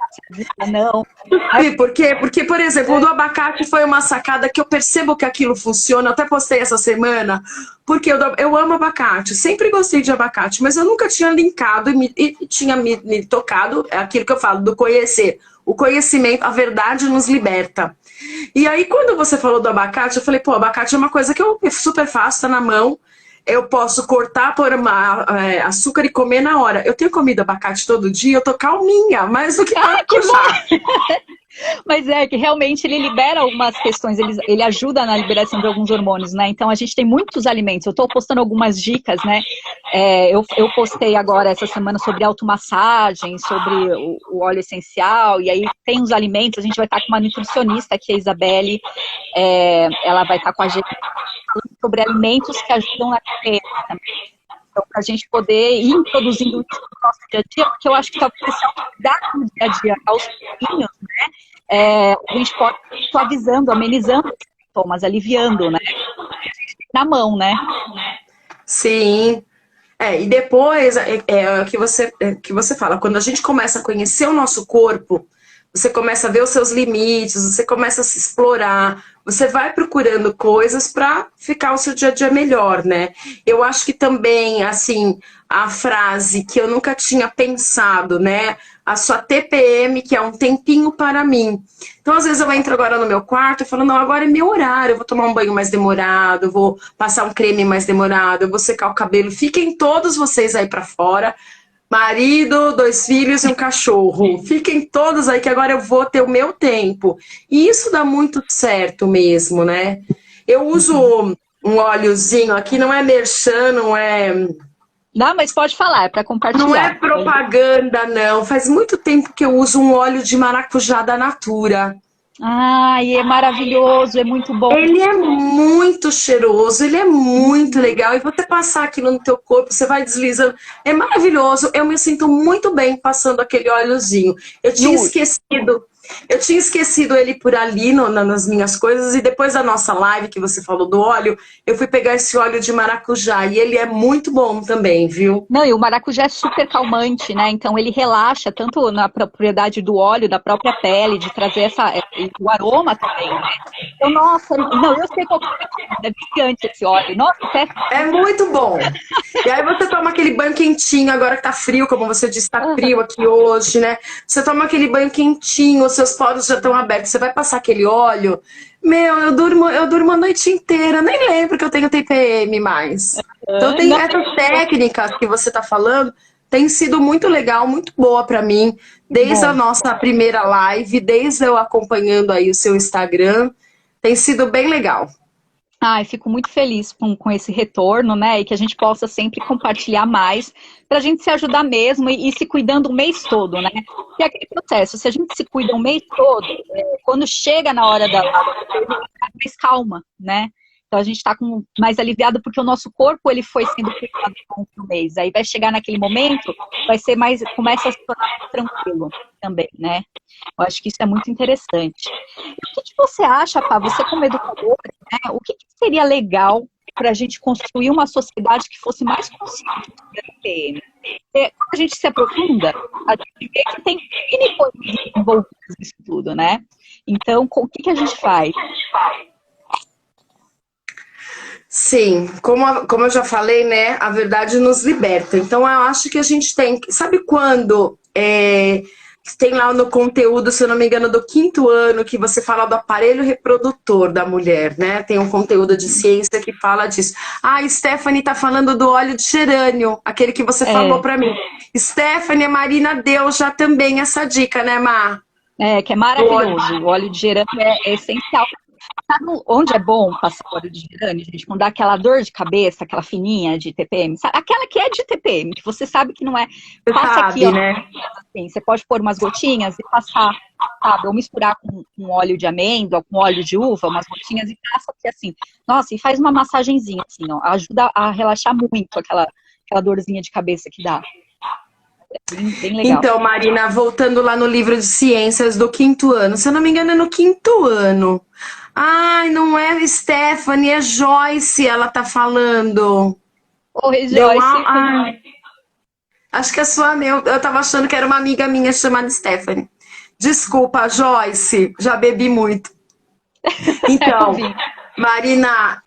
se não. Sabe por quê? Porque, por exemplo, o do abacate foi uma sacada que eu percebo que aquilo funciona. Eu até postei essa semana, porque eu amo abacate, sempre gostei de abacate, mas eu nunca tinha linkado e tinha me tocado, é aquilo que eu falo, do conhecer. O conhecimento, a verdade nos liberta. E aí, quando você falou do abacate, eu falei, pô, abacate é uma coisa que eu super faço, tá na mão. Eu posso cortar, pôr açúcar e comer na hora. Eu tenho comido abacate todo dia, eu tô calminha, mais do que Que bom! maracujá. Mas é que realmente ele libera algumas questões, ele ajuda na liberação de alguns hormônios, né? Então a gente tem muitos alimentos. Eu estou postando algumas dicas, né? Eu postei agora essa semana sobre automassagem, sobre o óleo essencial, e aí tem os alimentos. A gente vai estar com uma nutricionista aqui, a Isabelle, ela vai estar com a gente falando sobre alimentos que ajudam na TPM também. Então, para a gente poder ir introduzindo isso no nosso dia a dia, porque eu acho que talvez se cuidar no dia a dia aos pouquinhos, né, a gente pode ir suavizando, amenizando os sintomas, aliviando, né, na mão, né. Sim. E depois, o que você fala, quando a gente começa a conhecer o nosso corpo, você começa a ver os seus limites, você começa a se explorar, você vai procurando coisas para ficar o seu dia a dia melhor, né? Eu acho que também, assim, a frase que eu nunca tinha pensado, né? A sua TPM, que é um tempinho para mim. Então, às vezes eu entro agora no meu quarto e falo, não, agora é meu horário, eu vou tomar um banho mais demorado, eu vou passar um creme mais demorado, eu vou secar o cabelo. Fiquem todos vocês aí para fora. Marido, 2 filhos e um cachorro. Fiquem todos aí que agora eu vou ter o meu tempo. E isso dá muito certo mesmo, né? Eu uso um óleozinho aqui, não é merchan, Não, mas pode falar, é para compartilhar. não é propaganda, não. Faz muito tempo que eu uso um óleo de maracujá da Natura. Ai, é maravilhoso, é muito bom. Ele é muito cheiroso, ele é muito legal. E você passar aquilo no teu corpo, você vai deslizando. É maravilhoso. Eu me sinto muito bem passando aquele óleozinho. Eu tinha esquecido ele por ali nas minhas coisas. E depois da nossa live, que você falou do óleo, eu fui pegar esse óleo de maracujá. E ele é muito bom também, viu? Não, e o maracujá é super calmante, né? Então ele relaxa tanto na propriedade do óleo, da própria pele, de trazer o aroma também, né? Então, nossa, não, eu sei qual é viciante esse óleo. Nossa, até... É muito bom. E aí você toma aquele banho quentinho, agora que tá frio, como você disse, tá frio aqui hoje, né? Você toma aquele banho quentinho, os seus poros já estão abertos, você vai passar aquele óleo. Meu, eu durmo a noite inteira, nem lembro que eu tenho TPM mais. Então tem essas técnicas que você tá falando, tem sido muito legal, muito boa pra mim, desde a nossa primeira live, desde eu acompanhando aí o seu Instagram, tem sido bem legal. Ai, fico muito feliz com esse retorno, né? E que a gente possa sempre compartilhar mais para a gente se ajudar mesmo e se cuidando o mês todo, né? E aquele processo, se a gente se cuida o mês todo, quando chega na hora da mais calma, né? Então a gente está mais aliviado porque o nosso corpo ele foi sendo cuidado no mês. Aí vai chegar naquele momento, começa a se tornar mais tranquilo também, né? Eu acho que isso é muito interessante. E o que você acha, Pá, você como educadora, né, o que seria legal para a gente construir uma sociedade que fosse mais consciente do TPM? Quando a gente se aprofunda, a gente vê que tem N coisas envolvidas nisso tudo, né? Então, o que a gente faz? Sim, como eu já falei, né, a verdade nos liberta. Então eu acho que a gente tem... Sabe quando tem lá no conteúdo, se eu não me engano, do 5º ano, que você fala do aparelho reprodutor da mulher, né? Tem um conteúdo de ciência que fala disso. Ah, a Stephanie tá falando do óleo de gerânio, aquele que você falou pra mim. Stephanie, a Marina deu já também essa dica, né, Mar? Que é maravilhoso. O óleo de gerânio é essencial. Sabe onde é bom passar óleo de gerânio, gente? Quando dá aquela dor de cabeça, aquela fininha de TPM, sabe? Aquela que é de TPM, que você sabe que não é. Você Passa sabe, aqui, ó. né? Assim, você pode pôr umas gotinhas e passar, sabe? Ou misturar com óleo de amêndoa, com óleo de uva, umas gotinhas e passa aqui assim. Nossa, e faz uma massagenzinha assim, ó. Ajuda a relaxar muito aquela dorzinha de cabeça que dá. É bem legal. Então, Marina, voltando lá no livro de ciências do 5º ano, se eu não me engano é no 5º ano. Ai, não é Stephanie, é Joyce, ela tá falando. Oi, Deu Joyce. ai, acho que é sua, eu tava achando que era uma amiga minha chamada Stephanie. Desculpa, Joyce, já bebi muito. Então, Marina,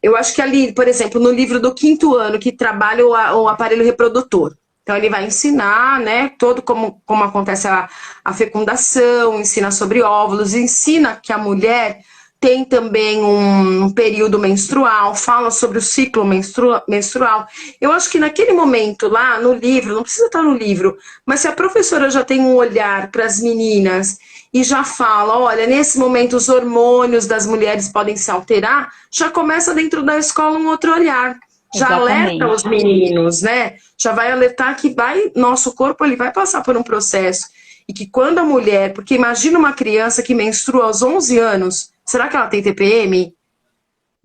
eu acho que ali, por exemplo, no livro do 5º ano, que trabalha o aparelho reprodutor. Então, ele vai ensinar, né, todo como acontece a fecundação, ensina sobre óvulos, ensina que a mulher tem também um período menstrual, fala sobre o ciclo menstrual. Eu acho que naquele momento lá no livro, não precisa estar no livro, mas se a professora já tem um olhar para as meninas e já fala, olha, nesse momento os hormônios das mulheres podem se alterar, já começa dentro da escola um outro olhar. Já Exatamente. alerta os meninos, né? Já vai alertar que nosso corpo ele vai passar por um processo. E que quando a mulher, porque imagina uma criança que menstrua aos 11 anos, será que ela tem TPM?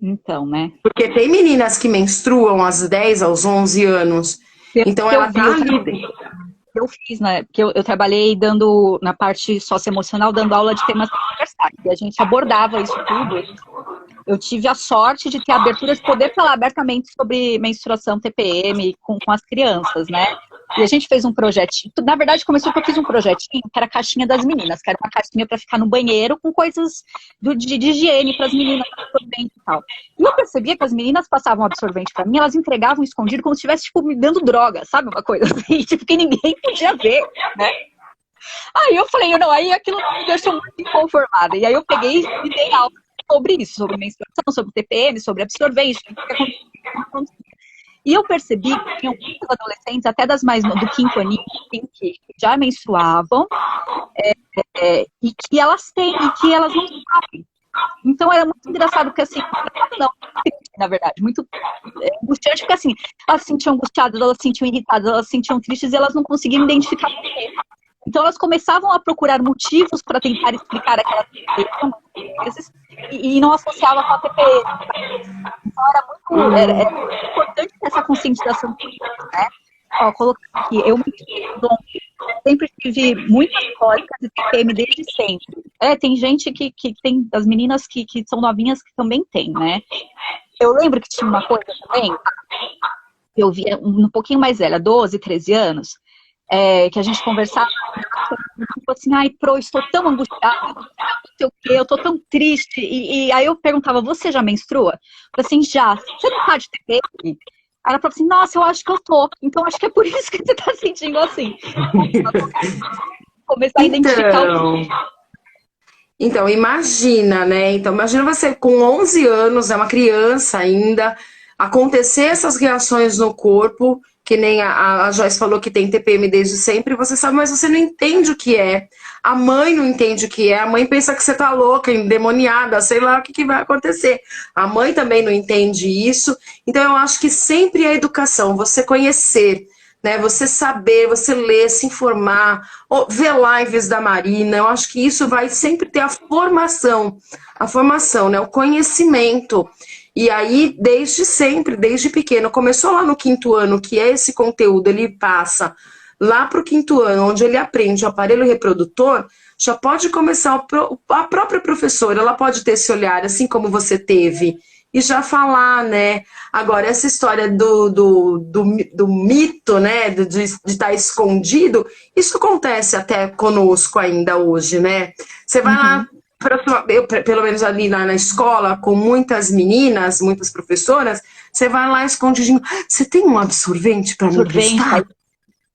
Então, né? Porque tem meninas que menstruam aos 10, aos 11 anos. Então ela tá ali. Eu fiz, né? Porque eu trabalhei dando, na parte socioemocional, dando aula de temas transversais. E a gente abordava isso tudo. Eu tive a sorte de ter a abertura de poder falar abertamente sobre menstruação, TPM com as crianças, né? E a gente fez um projetinho. Na verdade, começou porque eu fiz um projetinho que era a caixinha das meninas, que era uma caixinha para ficar no banheiro com coisas de higiene para as meninas, absorvente e tal. E eu percebia que as meninas passavam absorvente para mim, elas entregavam escondido como se estivesse, tipo, me dando droga, sabe? Uma coisa assim, tipo, que ninguém podia ver, né? Aí eu falei, não, aí aquilo me deixou muito inconformada. E aí eu peguei e dei aula sobre isso, sobre menstruação, sobre TPM, sobre absorvente, o que acontecia. E eu percebi que tinham muitos adolescentes, até das mais do 5º aninho, assim, que já menstruavam, e que elas têm, e que elas não sabem. Então era muito engraçado, porque assim, não, na verdade, muito angustiante, porque assim, elas se sentiam angustiadas, elas se sentiam irritadas, elas se sentiam tristes e elas não conseguiam identificar por quê. Então elas começavam a procurar motivos para tentar explicar aquelas coisas e não associava com a TPM. Então era muito importante essa conscientização, né? Ó, colocando aqui, eu sempre tive muitas cólicas e TPM desde sempre. Tem gente que tem, as meninas que são novinhas que também tem, né? Eu lembro que tinha uma coisa também, eu via um pouquinho mais velha, 12, 13 anos, que a gente conversava, tipo assim, ai, estou tão angustiada, não sei o quê, eu tô tão triste. E aí eu perguntava, você já menstrua? Eu falei assim, já. Você não tá de TPM? Aí ela falou assim, nossa, eu acho que eu tô. Então acho que é por isso que você tá sentindo assim. Começar a identificar o... Então, imagina, né? Então, imagina você com 11 anos, é uma criança ainda, acontecer essas reações no corpo, que nem a Joyce falou que tem TPM desde sempre, você sabe, mas você não entende o que é. A mãe não entende o que é, a mãe pensa que você tá louca, endemoniada, sei lá o que vai acontecer. A mãe também não entende isso. Então, eu acho que sempre a educação, você conhecer, né, você saber, você ler, se informar, ver lives da Marina, eu acho que isso vai sempre ter a formação, né, o conhecimento. E aí, desde sempre, desde pequeno, começou lá no 5º ano, que é esse conteúdo, ele passa lá para o 5º ano, onde ele aprende o aparelho reprodutor, já pode começar, a própria professora, ela pode ter esse olhar, assim como você teve, e já falar, né? Agora, essa história do mito, né, de estar escondido, isso acontece até conosco ainda hoje, né? Você vai lá, eu, pelo menos ali na escola, com muitas meninas, muitas professoras, você vai lá escondidinho, você tem um absorvente para me emprestar?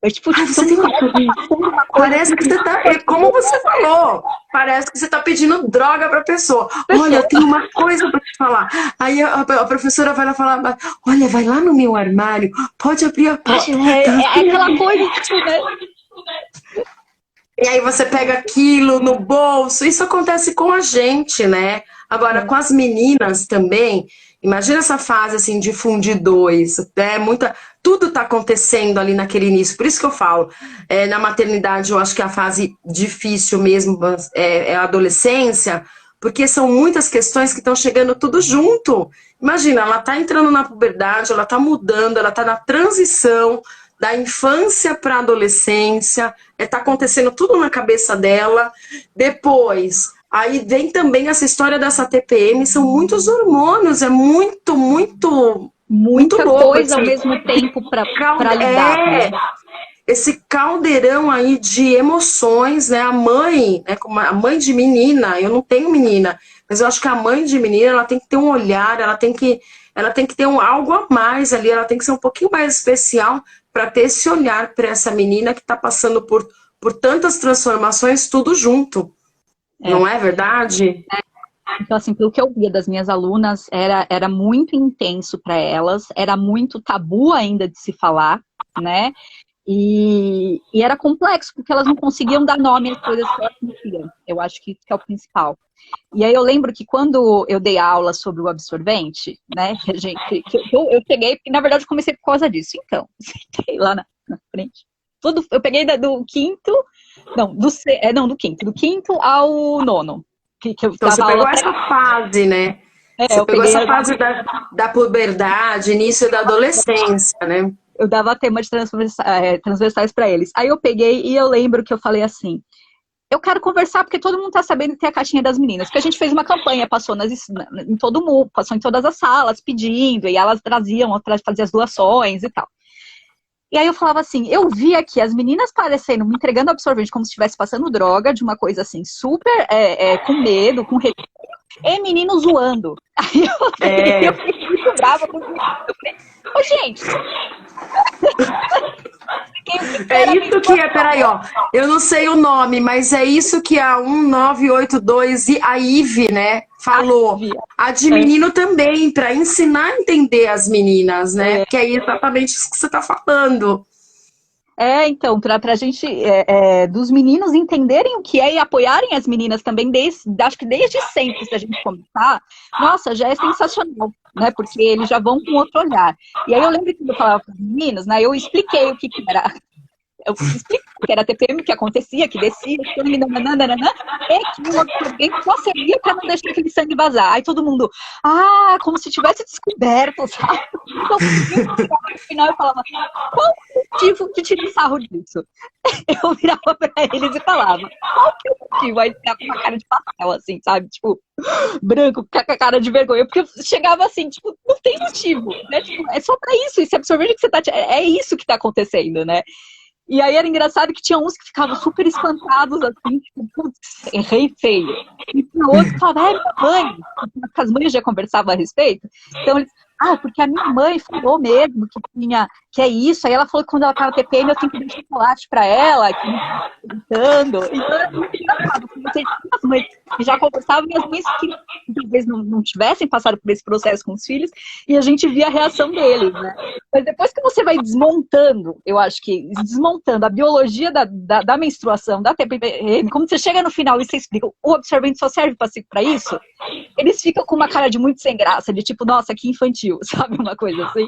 Você tem um absorvente? Parece que você tá, como você falou, parece que você tá pedindo droga pra pessoa. Olha, eu tenho uma coisa pra te falar. Aí a professora vai lá falar, olha, vai lá no meu armário, pode abrir a porta. É aquela coisa, né? E aí você pega aquilo no bolso. Isso acontece com a gente, né? Agora, com as meninas também, imagina essa fase assim de fundir dois, né? Tudo tá acontecendo ali naquele início. Por isso que eu falo, na maternidade eu acho que a fase difícil mesmo é a adolescência, porque são muitas questões que estão chegando tudo junto. Imagina, ela tá entrando na puberdade, ela tá mudando, ela tá na transição da infância para a adolescência, tá acontecendo tudo na cabeça dela. Depois, aí vem também essa história dessa TPM, são muitos hormônios, é muito Muita louco. Coisa ao mesmo tempo para lidar. Né? Esse caldeirão aí de emoções, né? A mãe, né? Como a mãe de menina, eu não tenho menina, mas eu acho que a mãe de menina, ela tem que ter um olhar, ela tem que ter algo a mais ali, ela tem que ser um pouquinho mais especial para ter esse olhar para essa menina que está passando por tantas transformações, tudo junto. Não é verdade? Então, assim, pelo que eu via das minhas alunas, era muito intenso para elas, era muito tabu ainda de se falar, né? E era complexo, porque elas não conseguiam dar nome às coisas que elas sentiam. Eu acho que isso é o principal. E aí eu lembro que quando eu dei aula sobre o absorvente, né, eu peguei, porque na verdade eu comecei por causa disso. Então, sentei lá na frente. Eu peguei do quinto ao nono. Que eu então você pegou essa fase, né? Você pegou essa fase da puberdade, início da adolescência, né? Eu dava tema de transversais para eles. Aí eu peguei e eu lembro que eu falei assim, eu quero conversar porque todo mundo tá sabendo que tem a caixinha das meninas. Porque a gente fez uma campanha, passou em todo mundo, passou em todas as salas pedindo, e elas traziam, faziam as doações e tal. E aí eu falava assim, eu vi aqui as meninas parecendo, me entregando absorvente como se estivesse passando droga, de uma coisa assim, super com medo, com receio, e meninos zoando. Aí eu fiquei muito brava com isso. Eu falei, gente... É isso que peraí, ó, eu não sei o nome, mas é isso que a 1982 e a Ive, né, falou. A de menino também, para ensinar a entender as meninas, né, que é exatamente isso que você tá falando. Então, pra gente, dos meninos entenderem o que é e apoiarem as meninas também, acho que desde sempre, se a gente começar, nossa, já é sensacional, né, porque eles já vão com outro olhar. E aí eu lembro que eu falava para os meninos, né, eu expliquei o que era. Eu expliquei que era TPM, que acontecia, que descia, e que o absorvente só servia para não deixar aquele sangue vazar. Aí todo mundo, como se tivesse descoberto, sabe? Então, no final eu falava, qual o motivo de tirar sarro disso? Eu virava para eles e falava, qual que é o motivo? Aí ficava com uma cara de pastel, assim, sabe? Tipo, branco, com a cara de vergonha. Porque eu chegava assim, tipo, não tem motivo, né? Tipo, é só para isso, esse absorvente que você tá... É isso que tá acontecendo, né? E aí era engraçado que tinha uns que ficavam super espantados, assim, tipo, putz, errei feio. E tinha outros que falavam, minha mãe, porque as mães já conversavam a respeito. Então eles, porque a minha mãe falou mesmo que é isso. Aí ela falou que quando ela tava TPM eu tenho que dar chocolate pra ela, que gritando. Então era muito engraçado, porque você tinha as mães que já conversavam e as mães que talvez não tivessem passado por esse processo com os filhos, e a gente via a reação deles, né? Mas depois que você vai desmontando, eu acho que desmontando a biologia da menstruação, da TPM, como você chega no final e você explica, o absorvente só serve para isso, eles ficam com uma cara de muito sem graça, de tipo, nossa, que infantil, sabe? Uma coisa assim.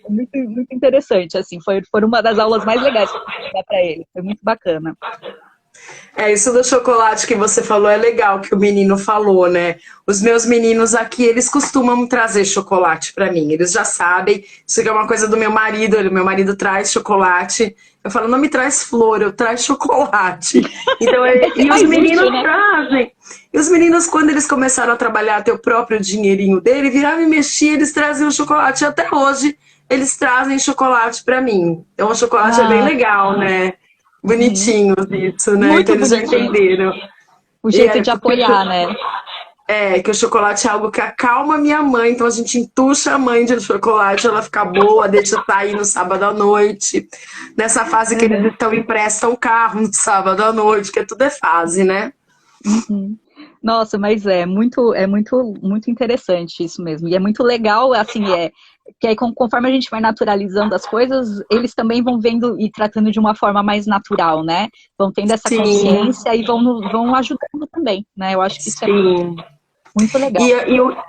Muito, muito interessante, assim. Foi uma das aulas mais legais que eu pude dar para eles. Foi muito bacana. Isso do chocolate que você falou é legal, que o menino falou, né? Os meus meninos aqui, eles costumam trazer chocolate para mim. Eles já sabem. Isso aqui é uma coisa do meu marido. Meu marido traz chocolate. Eu falo, não me traz flor, eu trago chocolate. Então, e os meninos trazem. E os meninos, quando eles começaram a trabalhar, ter o próprio dinheirinho dele, virava e mexia, eles traziam chocolate. Até hoje, eles trazem chocolate para mim. Então, o chocolate é bem legal, né? Bonitinho isso, né? Muito então eles já entenderam. O jeito de apoiar, né? Que o chocolate é algo que acalma a minha mãe, então a gente entuxa a mãe de chocolate, ela fica boa, deixa sair no sábado à noite. Nessa fase que eles emprestam carro no sábado à noite, que tudo é fase, né? Nossa, mas muito interessante isso mesmo. E é muito legal, assim, que aí conforme a gente vai naturalizando as coisas, eles também vão vendo e tratando de uma forma mais natural, né? Vão tendo essa Sim, consciência e vão ajudando também, né? Eu acho que isso é sim. muito legal.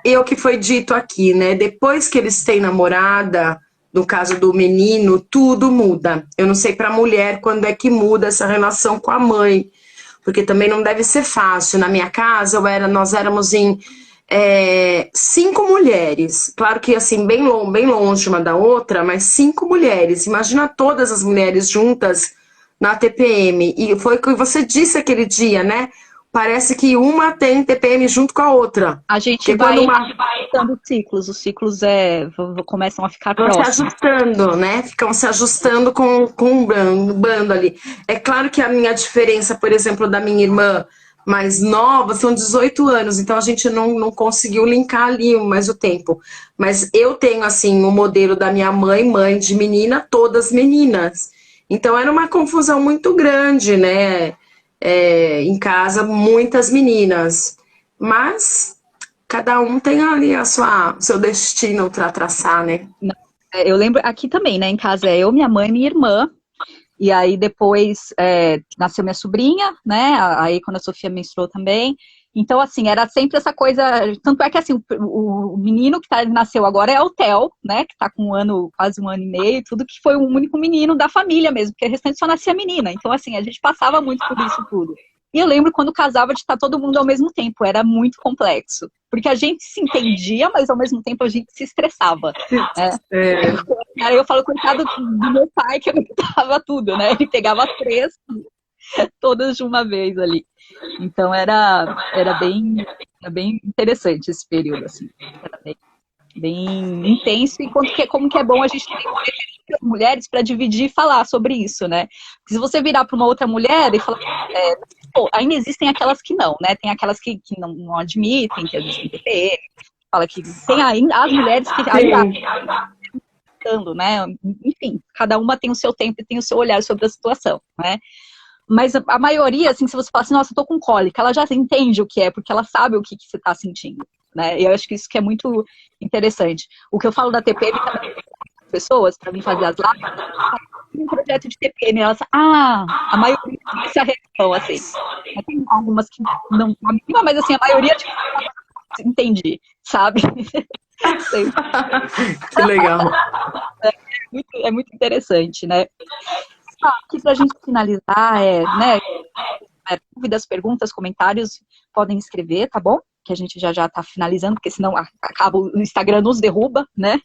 E o que foi dito aqui, né? Depois que eles têm namorada, no caso do menino, tudo muda. Eu não sei para a mulher quando é que muda essa relação com a mãe, porque também não deve ser fácil. Na minha casa, nós éramos em 5 mulheres. Claro que assim, bem longe uma da outra, mas 5 mulheres. Imagina todas as mulheres juntas na TPM. E foi o que você disse aquele dia, né? Parece que uma tem TPM junto com a outra. A gente Porque vai quando uma ajustando os ciclos começam a ficar vão se próximos. ajustando, né? Ficam se ajustando com um bando ali. É claro que a minha diferença, por exemplo, da minha irmã mais nova, são 18 anos, então a gente não conseguiu linkar ali mais o tempo. Mas eu tenho, assim, o modelo da minha mãe de menina, todas meninas. Então era uma confusão muito grande, né? Em casa, muitas meninas. Mas cada um tem ali o seu destino para traçar, né? Eu lembro aqui também, né? Em casa é eu, minha mãe e minha irmã. E aí depois nasceu minha sobrinha, né? Aí quando a Sofia menstruou também. Então, assim, era sempre essa coisa. Tanto é que assim, o menino que nasceu agora é o Theo, né? Que tá com quase um ano e meio, tudo que foi o único menino da família mesmo, porque o restante só nascia menina. Então, assim, a gente passava muito por isso tudo. E eu lembro quando casava de estar todo mundo ao mesmo tempo, era muito complexo. Porque a gente se entendia, mas ao mesmo tempo a gente se estressava. Né? Aí eu falo, coitado do meu pai, que aguentava tudo, né? Ele pegava as 3, todas de uma vez ali. Então era bem interessante esse período, assim. Era bem intenso, e como que é bom a gente ter as mulheres para dividir e falar sobre isso, né? Porque se você virar para uma outra mulher e falar, ainda existem aquelas que não, né? Tem aquelas que não admitem, que existem TPM, fala que tem ainda as mulheres que ainda né? Enfim, cada uma tem o seu tempo e tem o seu olhar sobre a situação, né? Mas a maioria, assim, se você fala assim, nossa, eu tô com cólica, ela já entende o que é, porque ela sabe o que você tá sentindo, né? E eu acho que isso que é muito interessante. O que eu falo da TPM, pessoas, para mim fazer as lives, um projeto de TPM, elas, a maioria tem essa reação, assim. Tem algumas que não, mas assim, a maioria, tipo, entendi, sabe? Que legal. É muito interessante, né? Aqui pra gente finalizar, né, dúvidas, perguntas, comentários, podem escrever, tá bom? Que a gente já tá finalizando, porque senão acaba o Instagram nos derruba, né?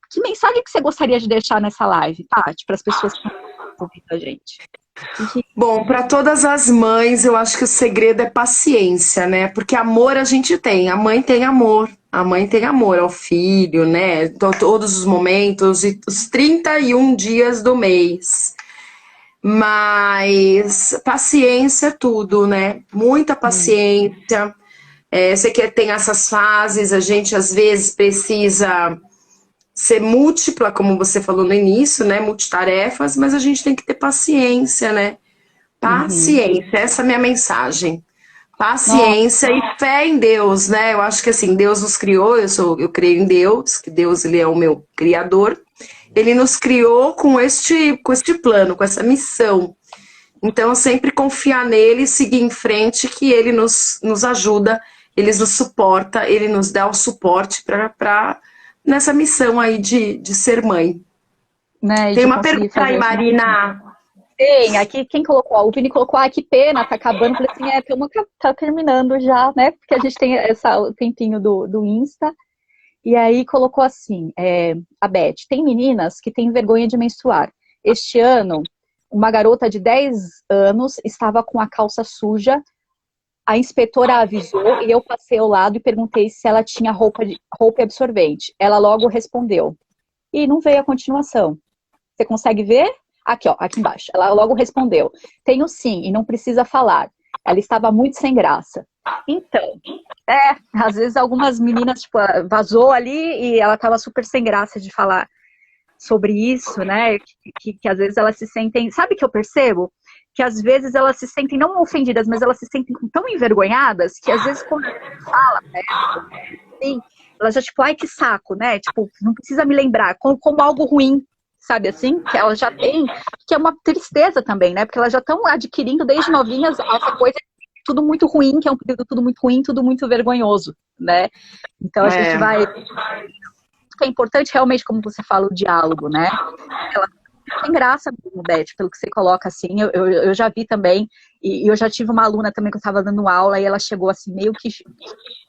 Que mensagem que você gostaria de deixar nessa live, Paty, para as pessoas que estão ouvindo a gente? Bom, para todas as mães, eu acho que o segredo é paciência, né? Porque amor a gente tem, a mãe tem amor. A mãe tem amor ao filho, né? Todos os momentos e os 31 dias do mês. Mas paciência é tudo, né? Muita paciência. Sei que tem essas fases, a gente às vezes precisa ser múltipla, como você falou no início, né? Multitarefas, mas a gente tem que ter paciência, né? Paciência, essa é a minha mensagem. Paciência e fé em Deus, né? Eu acho que assim, Deus nos criou, eu creio em Deus, que Deus ele é o meu criador. Ele nos criou com este plano, com essa missão. Então, sempre confiar nele e seguir em frente, que ele nos ajuda, ele nos suporta, ele nos dá o suporte para nessa missão aí de ser mãe. Né, tem uma pergunta aí, Marina. Tem, aqui quem colocou? O Vini colocou, que pena, tá acabando. Falei assim, tá terminando já, né? Porque a gente tem o tempinho do Insta. E aí colocou assim, a Beth, tem meninas que têm vergonha de menstruar. Este ano, uma garota de 10 anos estava com a calça suja, a inspetora avisou e eu passei ao lado e perguntei se ela tinha roupa absorvente. Ela logo respondeu. E não veio a continuação. Você consegue ver? Aqui, ó, aqui embaixo. Ela logo respondeu. Tenho sim, e não precisa falar. Ela estava muito sem graça. Então, às vezes algumas meninas, tipo, vazou ali e ela estava super sem graça de falar sobre isso, né? Que às vezes elas se sentem... Sabe o que eu percebo? Que às vezes elas se sentem não ofendidas, mas elas se sentem tão envergonhadas que às vezes quando ela fala, assim, ela já, tipo, ai, que saco, né? Tipo, não precisa me lembrar, como algo ruim, sabe assim? Que ela já tem, que é uma tristeza também, né? Porque elas já estão adquirindo desde novinhas essa coisa de tudo muito ruim, que é um período tudo muito ruim, tudo muito vergonhoso, né? Então a gente vai... O que é importante realmente, como você fala, o diálogo, né? Ela tem graça mesmo, Beth, pelo que você coloca assim, eu já vi também, e eu já tive uma aluna também que eu estava dando aula, e ela chegou assim, meio que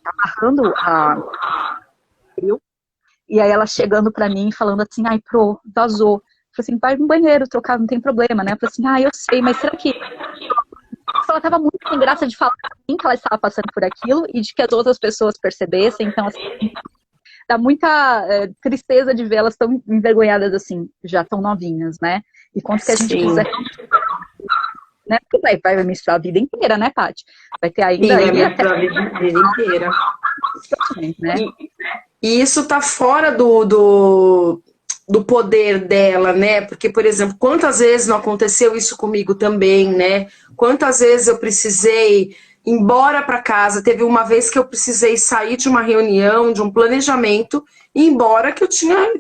amarrando a... E aí ela chegando pra mim, falando assim, ai, pro, vazou. Eu falei assim, vai no banheiro trocar, não tem problema, né? Eu falei assim, eu sei, mas será que... Ela tava muito sem graça de falar pra mim que ela estava passando por aquilo, e de que as outras pessoas percebessem, então assim... Dá muita tristeza de ver elas tão envergonhadas assim, já tão novinhas, né? E quanto que a gente quiser, né? Porque vai misturar a vida inteira, né, Paty? Vai ter ainda... Sim, vai misturar a vida inteira. Né? E isso tá fora do poder dela, né? Porque, por exemplo, quantas vezes não aconteceu isso comigo também, né? Quantas vezes eu precisei embora para casa. Teve uma vez que eu precisei sair de uma reunião, de um planejamento, e ir embora que eu tinha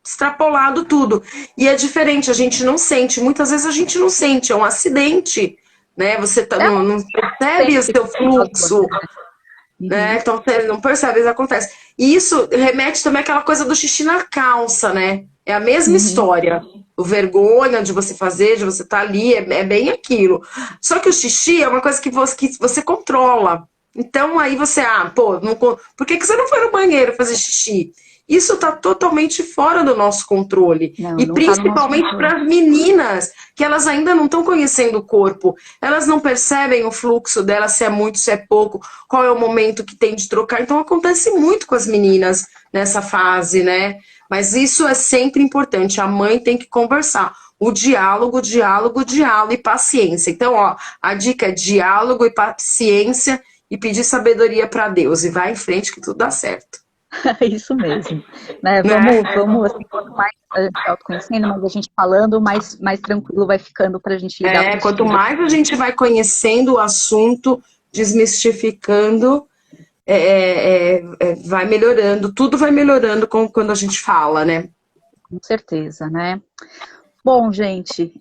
extrapolado tudo. E é diferente, a gente não sente. Muitas vezes a gente não sente, é um acidente, né? Você não percebe o seu fluxo, né? Então você não percebe, às vezes acontece. E isso remete também àquela coisa do xixi na calça, né? É a mesma história. O vergonha de você fazer, de você estar ali, é bem aquilo. Só que o xixi é uma coisa que você controla. Então aí você, por que você não foi no banheiro fazer xixi? Isso está totalmente fora do nosso controle. E principalmente para as meninas, que elas ainda não estão conhecendo o corpo. Elas não percebem o fluxo delas, se é muito, se é pouco, qual é o momento que tem de trocar. Então acontece muito com as meninas nessa fase, né? Mas isso é sempre importante. A mãe tem que conversar. O diálogo e paciência. Então, a dica é diálogo e paciência e pedir sabedoria para Deus. E vai em frente que tudo dá certo. Isso mesmo. Né? Vamos assim, quanto mais a gente autoconhecendo, mais a gente falando, mais tranquilo vai ficando para a gente lidar com quanto mais a gente vai conhecendo o assunto, desmistificando, vai melhorando, tudo vai melhorando quando a gente fala, né? Com certeza, né? Bom, gente,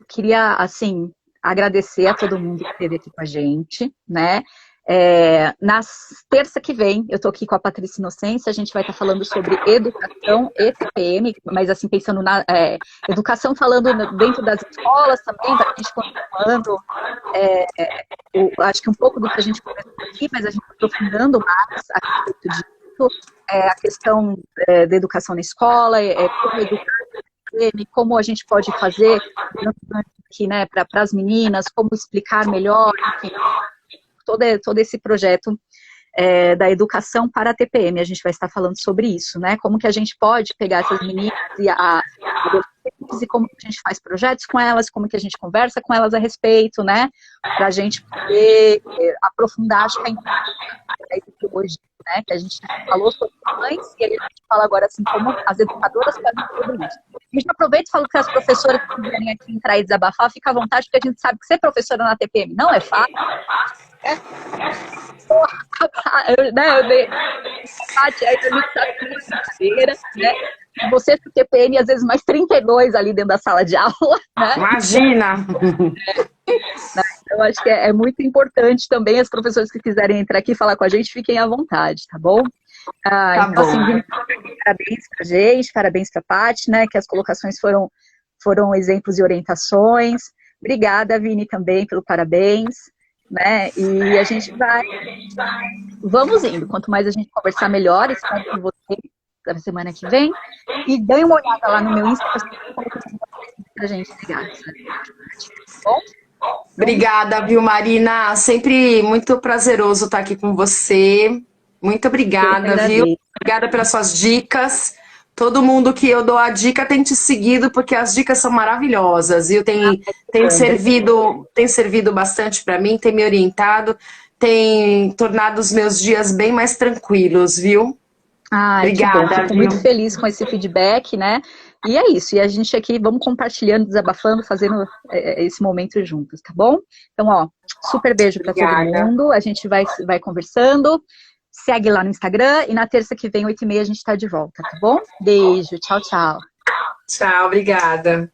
queria, assim, agradecer a todo mundo que esteve aqui com a gente, né? Na terça que vem, eu tô aqui com a Patrícia Inocência, a gente vai estar falando sobre educação e TPM, mas assim, pensando na educação, falando dentro das escolas também, para a gente continuando, acho que um pouco do que a gente conversou aqui, mas a gente aprofundando mais a respeito disso, a questão da educação na escola, como educar, como a gente pode fazer aqui, né, para as meninas, como explicar melhor, enfim, todo esse projeto da educação para a TPM, a gente vai estar falando sobre isso, né? Como que a gente pode pegar essas meninas e como que a gente faz projetos com elas, como que a gente conversa com elas a respeito, né? Para a gente poder aprofundar, acho que a ideologia, né? Que a gente falou sobre mães e a gente fala agora assim, como as educadoras fazem tudo isso. A gente aproveita e fala que as professoras que quiserem aqui entrar e desabafar, fica à vontade, porque a gente sabe que ser professora na TPM não é fácil. Eu dei aí a gente sabe que é brincadeira, né? Você com TPM, às vezes mais 32 ali dentro da sala de aula, né? Imagina! Eu acho que é muito importante também as professoras que quiserem entrar aqui e falar com a gente, fiquem à vontade, tá bom? Então, assim, parabéns pra gente, parabéns pra Paty, né? Que as colocações foram exemplos e orientações. Obrigada, Vini, também pelo parabéns. Né? E a gente vamos indo, quanto mais a gente conversar melhor, espero com você da semana que vem, e dê uma olhada lá no meu Insta pra gente ligar, bom? Obrigada, viu, Marina? Sempre muito prazeroso estar aqui com você. Muito obrigada, viu? Obrigada pelas suas dicas. Todo mundo que eu dou a dica tem te seguido, porque as dicas são maravilhosas, viu? Tem servido bastante para mim, tem me orientado, tem tornado os meus dias bem mais tranquilos, viu? Obrigada. Fico muito feliz com esse feedback, né? E é isso, e a gente aqui, vamos compartilhando, desabafando, fazendo esse momento juntos, tá bom? Então, super beijo para todo mundo, a gente vai conversando. segue lá no Instagram e na terça que vem, 8h30, a gente tá de volta, tá bom? Beijo, tchau, tchau. Tchau, obrigada.